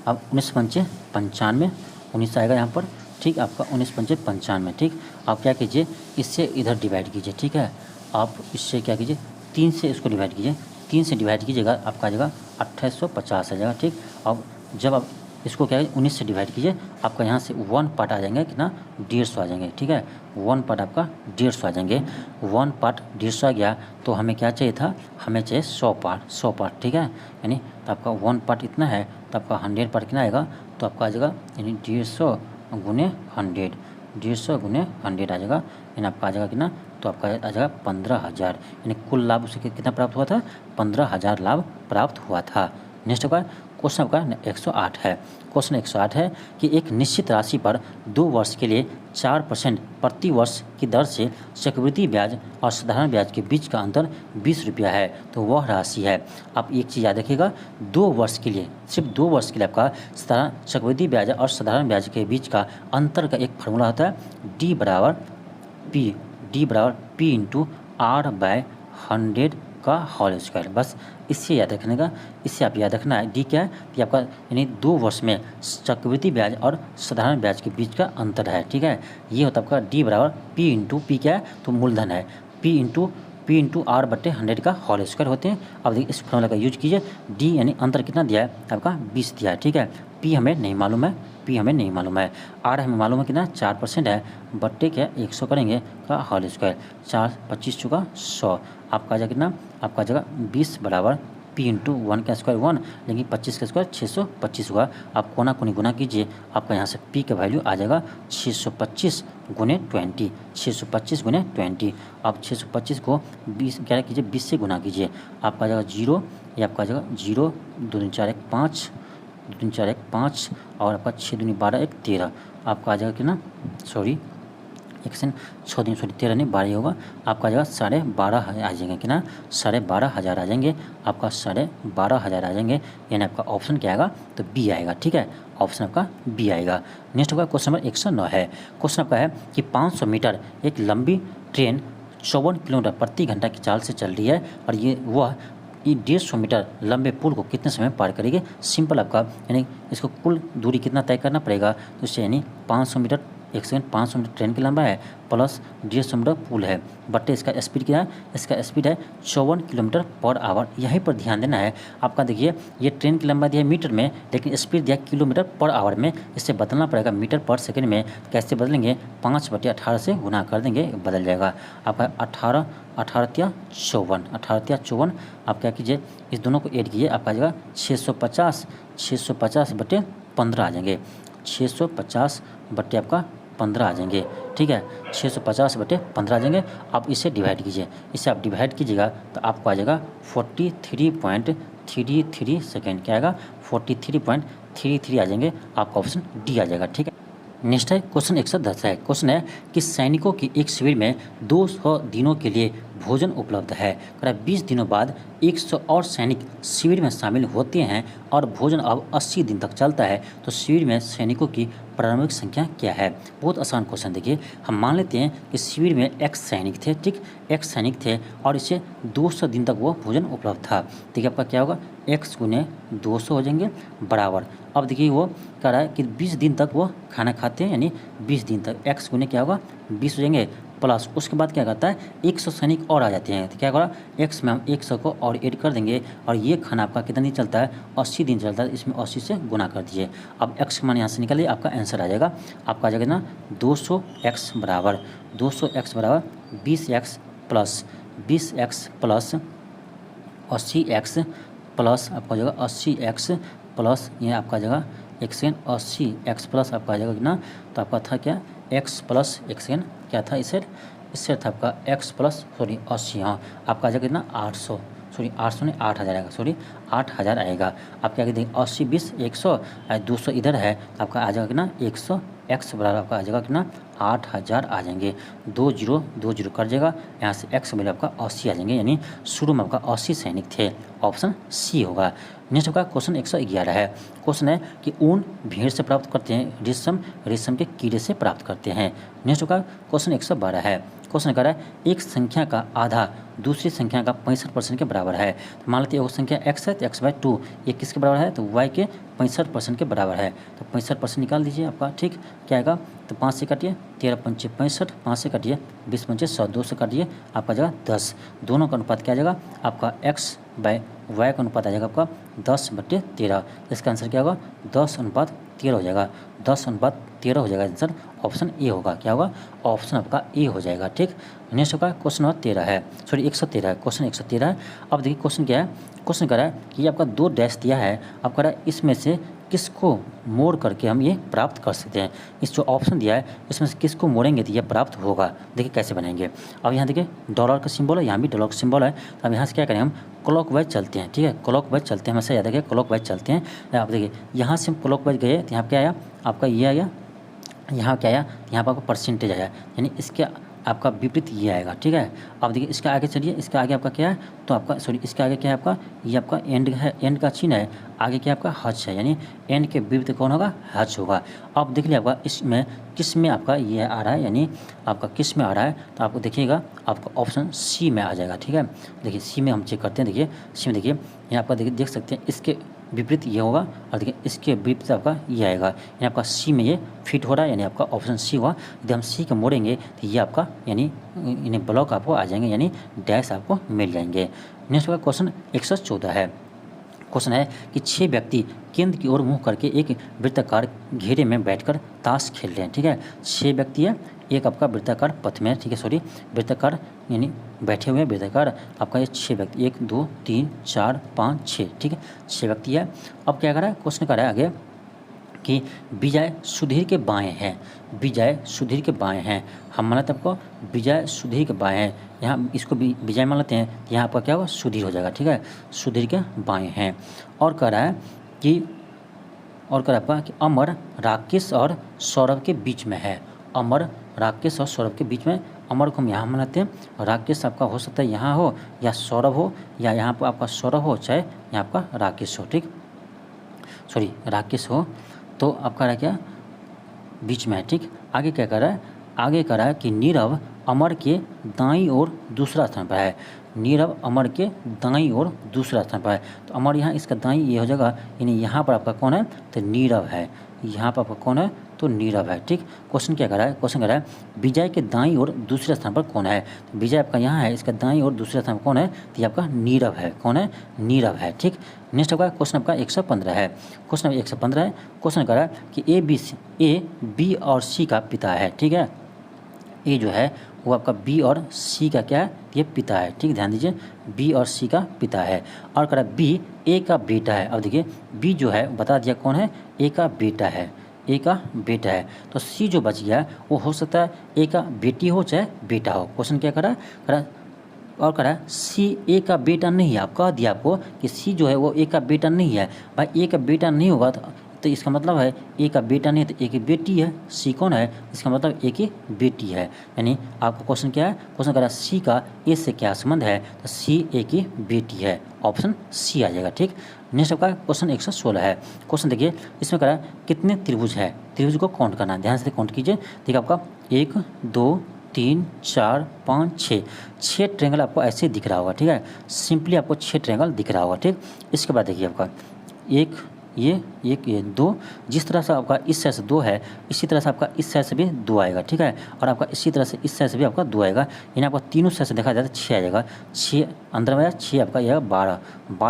अब 19×5 = 19 आएगा यहाँ पर। ठीक, आपका 19×5 = 95। ठीक, आप क्या कीजिए, इससे इधर डिवाइड कीजिए। ठीक है, आप इससे क्या कीजिए, 3 से इसको डिवाइड कीजिए। 3 से डिवाइड कीजिएगा, आपका आ जाएगा 2850 आ जाएगा। ठीक, अब जब आप इसको क्या है 19 से डिवाइड कीजिए, आपका यहाँ से 1 पार्ट आ जाएंगे कितना, 150 आ जाएंगे। ठीक है, 1 पार्ट आपका 150 आ जाएंगे। 1 पार्ट 150 आ गया, तो हमें क्या चाहिए था, हमें चाहिए 100 पार्ट। ठीक है, यानी तो आपका 1 पार्ट इतना है, तो आपका 100 पार्ट कितना आएगा, तो आपका आ जाएगा यानी 150 गुने 100, 150 गुने 100 आ जाएगा, यानी आपका आ जाएगा कितना, तो आपका आ जाएगा 15,000। यानी कुल लाभ उसे कितना प्राप्त हुआ था, 15,000 लाभ प्राप्त हुआ था। नेक्स्ट आपका क्वेश्चन आपका 108 है। क्वेश्चन 108 है कि एक निश्चित राशि पर 2 वर्ष के लिए 4% प्रति वर्ष की दर से चक्रवृद्धि ब्याज और साधारण ब्याज के बीच का अंतर 20 रुपया है, तो वह राशि है। आप एक चीज़ याद रखिएगा, 2 वर्ष के लिए, सिर्फ 2 वर्ष के लिए आपका चक्रवृद्धि ब्याज और साधारण ब्याज के बीच का अंतर का एक फार्मूला होता है, डी बराबर पी इंटू R/100 का होल स्क्वायर। बस इससे याद रखने का, इससे आप याद रखना है डी क्या है, कि आपका यानी 2 वर्ष में चक्रवृद्धि ब्याज और साधारण ब्याज के बीच का अंतर है। ठीक है, ये होता है आपका डी बराबर पी इंटू पी क्या है, तो मूलधन है, पी इंटू R/100 का होल स्क्वायर होते हैं। अब देखिए इस फॉर्मूला का यूज कीजिए। डी यानी अंतर कितना दिया है आपका 20 दिया है। ठीक है, पी हमें नहीं मालूम है, आर हमें मालूम है कितना 4% है, बट्टे क्या 100 करेंगे का होल स्क्वायर, 4 25 चुका 100, आपका आ जाएगा कितना, आपका आ जाएगा 20 बराबर पी इंटू 1 का स्क्वायर 1, लेकिन 25 का स्क्वायर 625 होगा। आप कोना कोनी गुना कीजिए, आपका यहाँ से पी का वैल्यू आ जाएगा 625 गुने 20, 625 गुने 20। आप 625 को 20 क्या कीजिए, 20 से गुना कीजिए, आपका आ जाएगा 0, ये आपका आ जाएगा 0, 2 दूनी 4 1 5, 2 दूनी 4 1 5, और आपका 6 दूनी 12 1 13, आपका आ जाएगा कितना, सॉरी 6 दिन 13 नहीं 12 होगा, आपका आ जाएगा 12,500 आ जाएंगे कितना, 12,500 आ जाएंगे, आपका 12,500 आ जाएंगे, यानी आपका ऑप्शन क्या आएगा, तो बी आएगा। ठीक है, ऑप्शन आपका बी आएगा। नेक्स्ट होगा क्वेश्चन नंबर 109 है। क्वेश्चन आपका है कि 500 मीटर एक लंबी ट्रेन 54 किलोमीटर प्रति घंटा की चाल से चल रही है, और ये वह ये 150 मीटर लंबे पुल को कितने समय पार करेगी। सिंपल आपका यानी इसको कुल दूरी कितना तय करना पड़ेगा, तो इससे यानी 500 मीटर 1 सेकंड, 500 मीटर ट्रेन की लंबा है प्लस 150 मीटर पुल है, बट इसका स्पीड क्या है, इसका स्पीड है 54 किलोमीटर पर आवर। यहीं पर ध्यान देना है आपका। देखिए ये ट्रेन की लंबाई दिया है मीटर में, लेकिन स्पीड दिया किलोमीटर पर आवर में, इससे बदलना पड़ेगा मीटर पर सेकंड में। कैसे बदलेंगे, 5/18 से गुना कर देंगे, बदल जाएगा आपका 18 18 54 आप क्या कीजिए, इस दोनों को ऐड कीजिए, आपका आ जाएगा 650/15 आ जाएंगे, 650 बट्टे आपका 15 आ जाएंगे। ठीक है, 650/15 आ जाएंगे। आप इसे डिवाइड कीजिए, इसे आप डिवाइड कीजिएगा तो आपको आ जाएगा 43.33 सेकेंड। क्या आएगा, 43.33 आ जाएंगे। आपका ऑप्शन डी आ जाएगा। ठीक है, नेक्स्ट है क्वेश्चन 110 है। क्वेश्चन है कि सैनिकों की एक शिविर में 200 दिनों के लिए भोजन उपलब्ध है। 20 दिनों बाद 100 और सैनिक शिविर में शामिल होते हैं और भोजन अब 80 दिन तक चलता है, तो शिविर में सैनिकों की प्रारंभिक संख्या क्या है। बहुत आसान क्वेश्चन। देखिए हम मान लेते हैं कि शिविर में x सैनिक थे, ठीक, x सैनिक थे और इसे 200 दिन तक वो भोजन उपलब्ध था। देखिए आपका क्या होगा, x गुने 200 हो जाएंगे बराबर। अब देखिए वो कह रहा है कि 20 दिन तक वो खाना खाते हैं, यानी 20 दिन तक x गुने क्या होगा 20 हो जाएंगे प्लस उसके बाद क्या करता है 100 सैनिक और आ जाते हैं, तो क्या होगा x में हम 100 को और ऐड कर देंगे और ये खाना आपका कितना दिन चलता है 80 दिन चलता है, इसमें 80 से गुना कर दिए। अब x का मान यहाँ से निकालिए, आपका आंसर आ जाएगा, आपका आ जाएगा ना 200x बराबर 20x plus 20x plus 80x plus आपका हो जाएगा 80x प्लस ये आपका जगह 1 सेकेंड 80x प्लस आपका आ जाएगा कितना, तो आपका था क्या x प्लस 1 सेकेंड क्या था इससे था आपका x प्लस 80, हाँ आपका आ जाएगा कितना 800 नहीं 8000 आएगा, 8000 आएगा। आप क्या कहते हैं 80 20 100 200 इधर है, आपका आ जाएगा कितना 100 x बराबर आपका आ जाएगा कितना 8000 आ जाएंगे। 20 कट जाएगा, यहाँ से x बराबर आपका 80 आ जाएंगे, यानी शुरू में आपका 80 सैनिक थे। ऑप्शन सी होगा। नेक्स्ट आपका क्वेश्चन 111 है। क्वेश्चन है कि ऊन भेड़ से प्राप्त करते हैं, रेशम के कीड़े से प्राप्त करते हैं। नेक्स्ट होगा क्वेश्चन 112 है। क्वेश्चन कह रहा है एक संख्या का आधा दूसरी संख्या का 65% के बराबर है। तो मान लेते हैं वो संख्या x है तो x/2 ये किसके बराबर है, तो y के 65% के बराबर है। तो 65% निकाल दीजिए आपका, ठीक क्या आएगा, तो 5 से काटिए 13 पंचे 65, 5 से काटिए 20 पंचे 100, 2 से काटिए आपका जगह 10, दोनों का अनुपात क्या आ जाएगा आपका x/y का अनुपात आ जाएगा आपका 10/13। इसका आंसर क्या होगा 10:13 हो जाएगा, 10:13 हो जाएगा आंसर। ऑप्शन ए होगा, क्या होगा ऑप्शन आपका ए हो जाएगा। ठीक, नेक्स्ट होगा क्वेश्चन नंबर 13 है, 113 है, क्वेश्चन 113 है। अब देखिए क्वेश्चन क्या है, क्वेश्चन कह रहा है कि आपका 2 डैश दिया है, अब कह रहा है इसमें से किसको मोड़ करके हम ये प्राप्त कर सकते हैं। इस जो ऑप्शन दिया है इसमें से किसको मोड़ेंगे तो ये प्राप्त होगा। देखिए कैसे बनेंगे। अब यहाँ देखिए डॉलर का सिंबल है, यहाँ भी डॉलर का सिंबल है, तो अब यहाँ से क्या करें हम क्लॉकवाइज चलते हैं। ठीक है, क्लॉकवाइज चलते हैं, हमेशा याद रखिए क्लॉकवाइज चलते हैं। आप देखिए यहाँ से हम क्लॉकवाइज गए तो यहाँ क्या आया आपका ये आया, यहाँ क्या आया, यहाँ पर आपका परसेंटेज आया, यानी इसके आपका विपरीत ये आएगा। ठीक है, अब देखिए इसके आगे चलिए, इसके आगे आपका क्या है, तो आपका इसके आगे क्या है आपका, ये आपका एंड है, एंड का चिन्ह है, आगे क्या आपका हज है, यानी एंड के विपरीत कौन होगा हज होगा। अब देख लिया आपका इसमें किस में आपका ये आ रहा है, यानी आपका किस में आ रहा है, तो आपको देखिएगा आपका ऑप्शन सी में आ जाएगा। ठीक है, देखिए सी में हम चेक करते हैं, देखिए सी में देखिए यहाँ आपका देखिए देख सकते हैं इसके विपरीत ये होगा और देखिए इसके विपरीत आपका ये आएगा, यानी आपका सी में ये फिट हो रहा है, यानी आपका ऑप्शन सी हुआ। यदि हम सी को मोड़ेंगे तो ये आपका यानी ब्लॉक आपको आ जाएंगे, यानी डैश आपको मिल जाएंगे। नेक्स्ट का क्वेश्चन 114 है। क्वेश्चन है कि 6 व्यक्ति केंद्र की ओर मुंह करके एक वृत्ताकार घेरे में बैठकर ताश खेल रहे हैं। ठीक है, 6 व्यक्ति है, एक आपका वृत्ताकार पथ में, ठीक है वृत्ताकार यानी बैठे हुए हैं वृत्ताकार, आपका ये 6 व्यक्ति 1 2 3 4 5 6, ठीक है 6 व्यक्ति है। अब क्या कर रहा है क्वेश्चन कर रहा है आगे कि विजय सुधीर के बाएं हैं, विजय सुधीर के बाएं हैं, हम मान लेते हैं आपको विजय सुधीर के बाएं हैं, यहाँ इसको भी विजय मान लेते हैं, यहाँ आपका क्या होगा सुधीर हो जाएगा। ठीक है, सुधीर के बाएं हैं। और कह रहा है कि आपका कि अमर राकेश और सौरभ के बीच में है, अमर राकेश और सौरभ के बीच में, अमर को हम यहाँ मानते हैं, राकेश आपका हो सकता है यहाँ हो या सौरभ हो, या यहाँ पर आपका सौरभ हो चाहे यहाँ आपका राकेश हो, ठीक राकेश हो, तो आपका रहा क्या बीच में है। ठीक, आगे क्या कर रहा है, आगे कह रहा है कि नीरव अमर के दाईं ओर दूसरा स्थान पर है। नीरव अमर के दाईं ओर दूसरा स्थान पर है। तो अमर यहाँ इसका दाईं ये हो जाएगा, यानी यहाँ पर आपका कौन है, तो नीरव है। यहाँ पर आपका कौन है, तो नीरव है। ठीक, क्वेश्चन क्या कर रहा है, क्वेश्चन कर रहा है विजय के दाईं ओर दूसरे स्थान पर कौन है। तो विजय आपका यहाँ है, इसका दाईं ओर दूसरे स्थान पर कौन है, तो ये आपका नीरव है। कौन है, नीरव है। ठीक, नेक्स्ट आपका क्वेश्चन आपका 115 है। क्वेश्चन 115 है। क्वेश्चन कर रहा है कि ए बी और सी का पिता है। ठीक है, ए जो है वो आपका बी और सी का क्या है, ये पिता है। ठीक, ध्यान दीजिए, बी और सी का पिता है। और कह रहा है बी ए का बेटा है। अब देखिए बी जो है बता दिया कौन है, ए का बेटा है, ए का बेटा है। तो सी जो बच गया वो हो सकता है ए का बेटी हो चाहे बेटा हो। क्वेश्चन क्या करा है, और कह रहा है सी ए का बेटा नहीं है। आप कह दिया आपको कि सी जो है वो ए का बेटा नहीं है। भाई ए का बेटा नहीं होगा तो इसका मतलब है ए का बेटा नहीं है तो ए की बेटी है। सी कौन है, इसका मतलब ए की बेटी है। यानी आपका क्वेश्चन क्या है, क्वेश्चन कह रहा है सी का ए से क्या संबंध है, तो सी ए की बेटी है। ऑप्शन सी आ जाएगा। ठीक, नेक्स्ट आपका क्वेश्चन 116 है। क्वेश्चन देखिए, इसमें कह रहा है कितने त्रिभुज है, त्रिभुज को काउंट करना है। ध्यान से काउंट कीजिए। देखिए आपका 1 2 3 4 5 6 ट्रायंगल आपको ऐसे दिख रहा होगा। ठीक है, सिंपली आपको 6 ट्रायंगल दिख रहा होगा। ठीक, इसके बाद देखिए आपका एक ये 2, जिस तरह से आपका इस साइड से 2 है इसी तरह से आपका इस साइड से भी 2 आएगा। ठीक है, और आपका इसी तरह से इस साइड से भी आपका 2 आएगा। यानी आपका तीनों साइड से देखा जाए तो 6 आ जाएगा। 6 अंदर में 6 आपका ये 12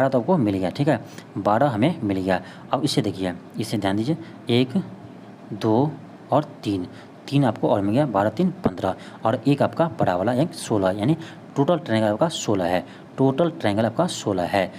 तो आपको मिल गया। ठीक है, 12 हमें मिल गया। अब इसे देखिए, इसे ध्यान दीजिए, 1 2 और 3 आपको और मिल गया, 12 3 15 और एक आपका बड़ा वाला एक 16, यानी टोटल ट्रायंगल आपका 16 है। टोटल ट्रायंगल आपका 16 है।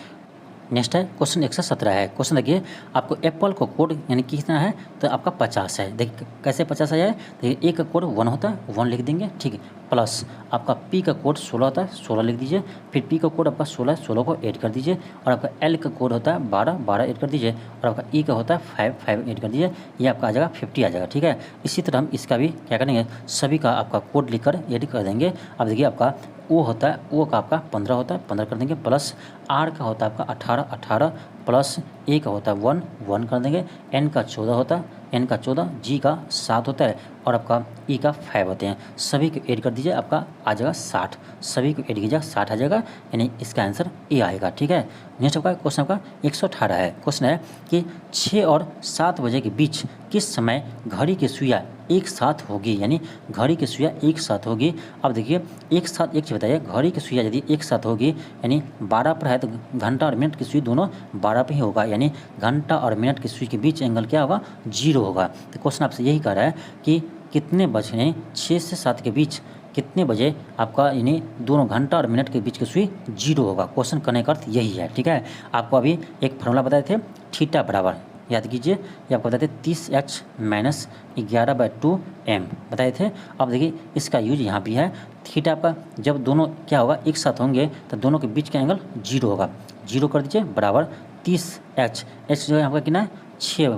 नेक्स्ट है क्वेश्चन 117 है। क्वेश्चन देखिए, आपको एप्पल का कोड यानी कितना है, तो आपका 50 है। देखिए कैसे 50 आया है, देखिए ए का कोड 1 होता है, 1 लिख देंगे। ठीक है, प्लस आपका पी का कोड 16 होता है, 16 लिख दीजिए। फिर पी का कोड आपका 16 है, 16 को ऐड कर दीजिए। और आपका एल का कोड होता है 12, 12 ऐड कर दीजिए। और आपका ई का होता है 5, 5 ऐड कर दीजिए। ये आपका आ जाएगा 50 आ जाएगा। ठीक है, इसी तरह हम इसका भी क्या करेंगे, सभी का आपका कोड लिखकर ऐड कर देंगे। अब देखिए आपका ओ होता है, ओ का आपका 15 होता है, 15 कर देंगे। प्लस आर का होता है आपका 18, 18 प्लस ए का होता है 1, 1 कर देंगे। एन का 14 होता है, एन का 14, जी का 7 होता है और आपका ई का 5 होते हैं। सभी को ऐड कर दीजिए, आपका आ जाएगा 60। सभी को ऐड कीजिएगा, 60 आ जाएगा, यानी इसका आंसर ए आएगा। ठीक है, नेक्स्ट आपका क्वेश्चन आपका 118 है। क्वेश्चन है कि 6 और 7 बजे के बीच किस समय घड़ी की सुइयाँ एक साथ होगी, यानी घड़ी की सुइयाँ एक साथ होगी। अब देखिए एक साथ एक चीज़ बताइए, घड़ी की सुइयाँ यदि एक साथ होगी यानी 12 पर है तो घंटा और मिनट की सुई दोनों 12 पे ही होगा, यानी घंटा और मिनट की सुई के बीच एंगल क्या होगा, 0 होगा। तो क्वेश्चन आपसे यही कह रहा है कि कितने बजे, यानी 6 से 7 के बीच कितने बजे आपका यानी दोनों घंटा और मिनट के बीच की सुई 0 होगा। क्वेश्चन करने का अर्थ यही है। ठीक है, आपको अभी एक फार्मूला बताए थे, थीटा बराबर, याद कीजिए, ये आपको बताते 30h माइनस 11/2 m बताए थे। अब देखिए इसका यूज यहाँ भी है। थीटा आपका जब दोनों क्या होगा एक साथ होंगे तो दोनों के बीच का एंगल 0 होगा। 0 कर दीजिए बराबर 30h, h जो है आपका कितना है 6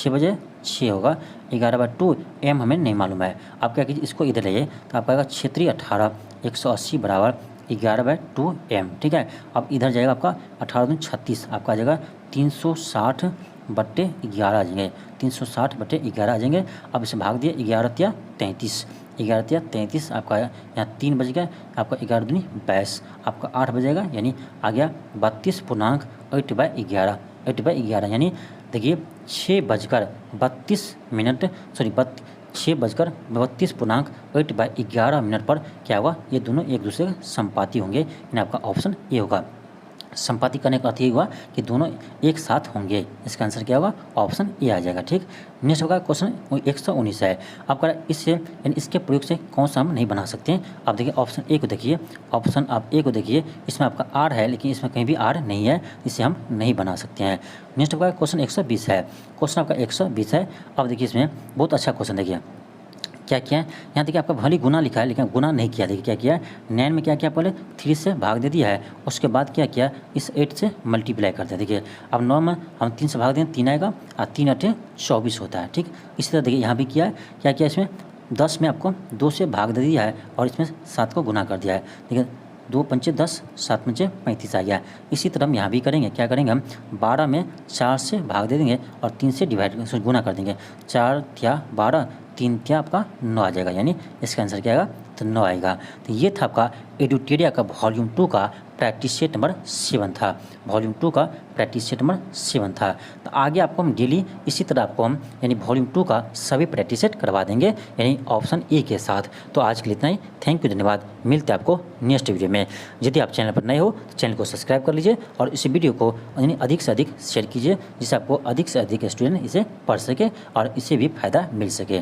बजे 6 होगा। 11/2 m हमें नहीं मालूम है। आप क्या कीजिए, इसको इधर लाइए तो आपका आएगा 6 18 180 बराबर 11/2 m। ठीक है, अब इधर जाएगा आपका 18 36, आपका आ जाएगा 360/11 आ जाएंगे, 360/11 आ जाएंगे। अब इसे भाग दिए, 11 तिया 33, 11 तिया 33 आपका यहाँ 3 बज गया, आपका 11 दूनी 22, आपका 8 बजेगा, यानी आ गया 32.8/11, 8/11 यानी देखिए 6:32 सॉरी 6:32.8/11 पर क्या होगा, ये दोनों एक दूसरे के संपाती होंगे, यानी आपका ऑप्शन ए होगा। संपाती करने का अर्थ ये हुआ कि दोनों एक साथ होंगे, इसका आंसर क्या होगा, ऑप्शन ए आ जाएगा। ठीक, नेक्स्ट होगा क्वेश्चन 119 है। आपका इससे यानी इसके प्रयोग से कौन सा हम नहीं बना सकते हैं। आप देखिए ऑप्शन ए को देखिए, ऑप्शन आप ए को देखिए, इसमें आपका आर है लेकिन इसमें कहीं भी आर नहीं है, इसे हम नहीं बना सकते हैं। नेक्स्ट होगा क्वेश्चन 120 है। क्वेश्चन आपका 120 है। अब देखिए इसमें बहुत अच्छा क्वेश्चन देखिए क्या किया है, यहाँ देखिए आपका भले गुना लिखा है लेकिन गुना नहीं किया। देखिए क्या किया है, 9 में क्या किया, पहले 3 से भाग दे दिया है, उसके बाद क्या किया, इस 8 से मल्टीप्लाई करते हैं। देखिए अब 9 में हम 3 से भाग दें 3 आएगा और 3 8 24 होता है। ठीक, इसी तरह देखिए यहाँ भी किया है, क्या किया, इसमें 10 में आपको 2 से भाग दे दिया है और इसमें 7 को गुना कर दिया है। देखिए 2 पंचे 10, 7 पंचे 35 आ गया। इसी तरह हम यहाँ भी करेंगे, क्या करेंगे, हम 12 में 4 से भाग दे देंगे और 3 से डिवाइड गुना कर देंगे। 4 या 12, 3 क्या आपका 9 आ जाएगा, यानी इसका आंसर क्या आएगा, तो 9 आएगा। तो ये था आपका एडुटेरिया का वॉल्यूम 2 का प्रैक्टिस सेट नंबर 7 था। वॉल्यूम 2 का प्रैक्टिस सेट नंबर 7 था। तो आगे आपको हम डेली इसी तरह आपको हम यानी वॉल्यूम 2 का सभी प्रैक्टिस सेट करवा देंगे यानी ऑप्शन ए के साथ। तो आज के लिए इतना ही। थैंक यू, धन्यवाद। मिलते हैं आपको नेक्स्ट वीडियो में। यदि आप चैनल पर नए हो तो चैनल को सब्सक्राइब कर लीजिए और इस वीडियो को यानी अधिक से अधिक शेयर कीजिए, जिससे आपको अधिक से अधिक स्टूडेंट इसे पढ़ सके और इससे भी फ़ायदा मिल सके।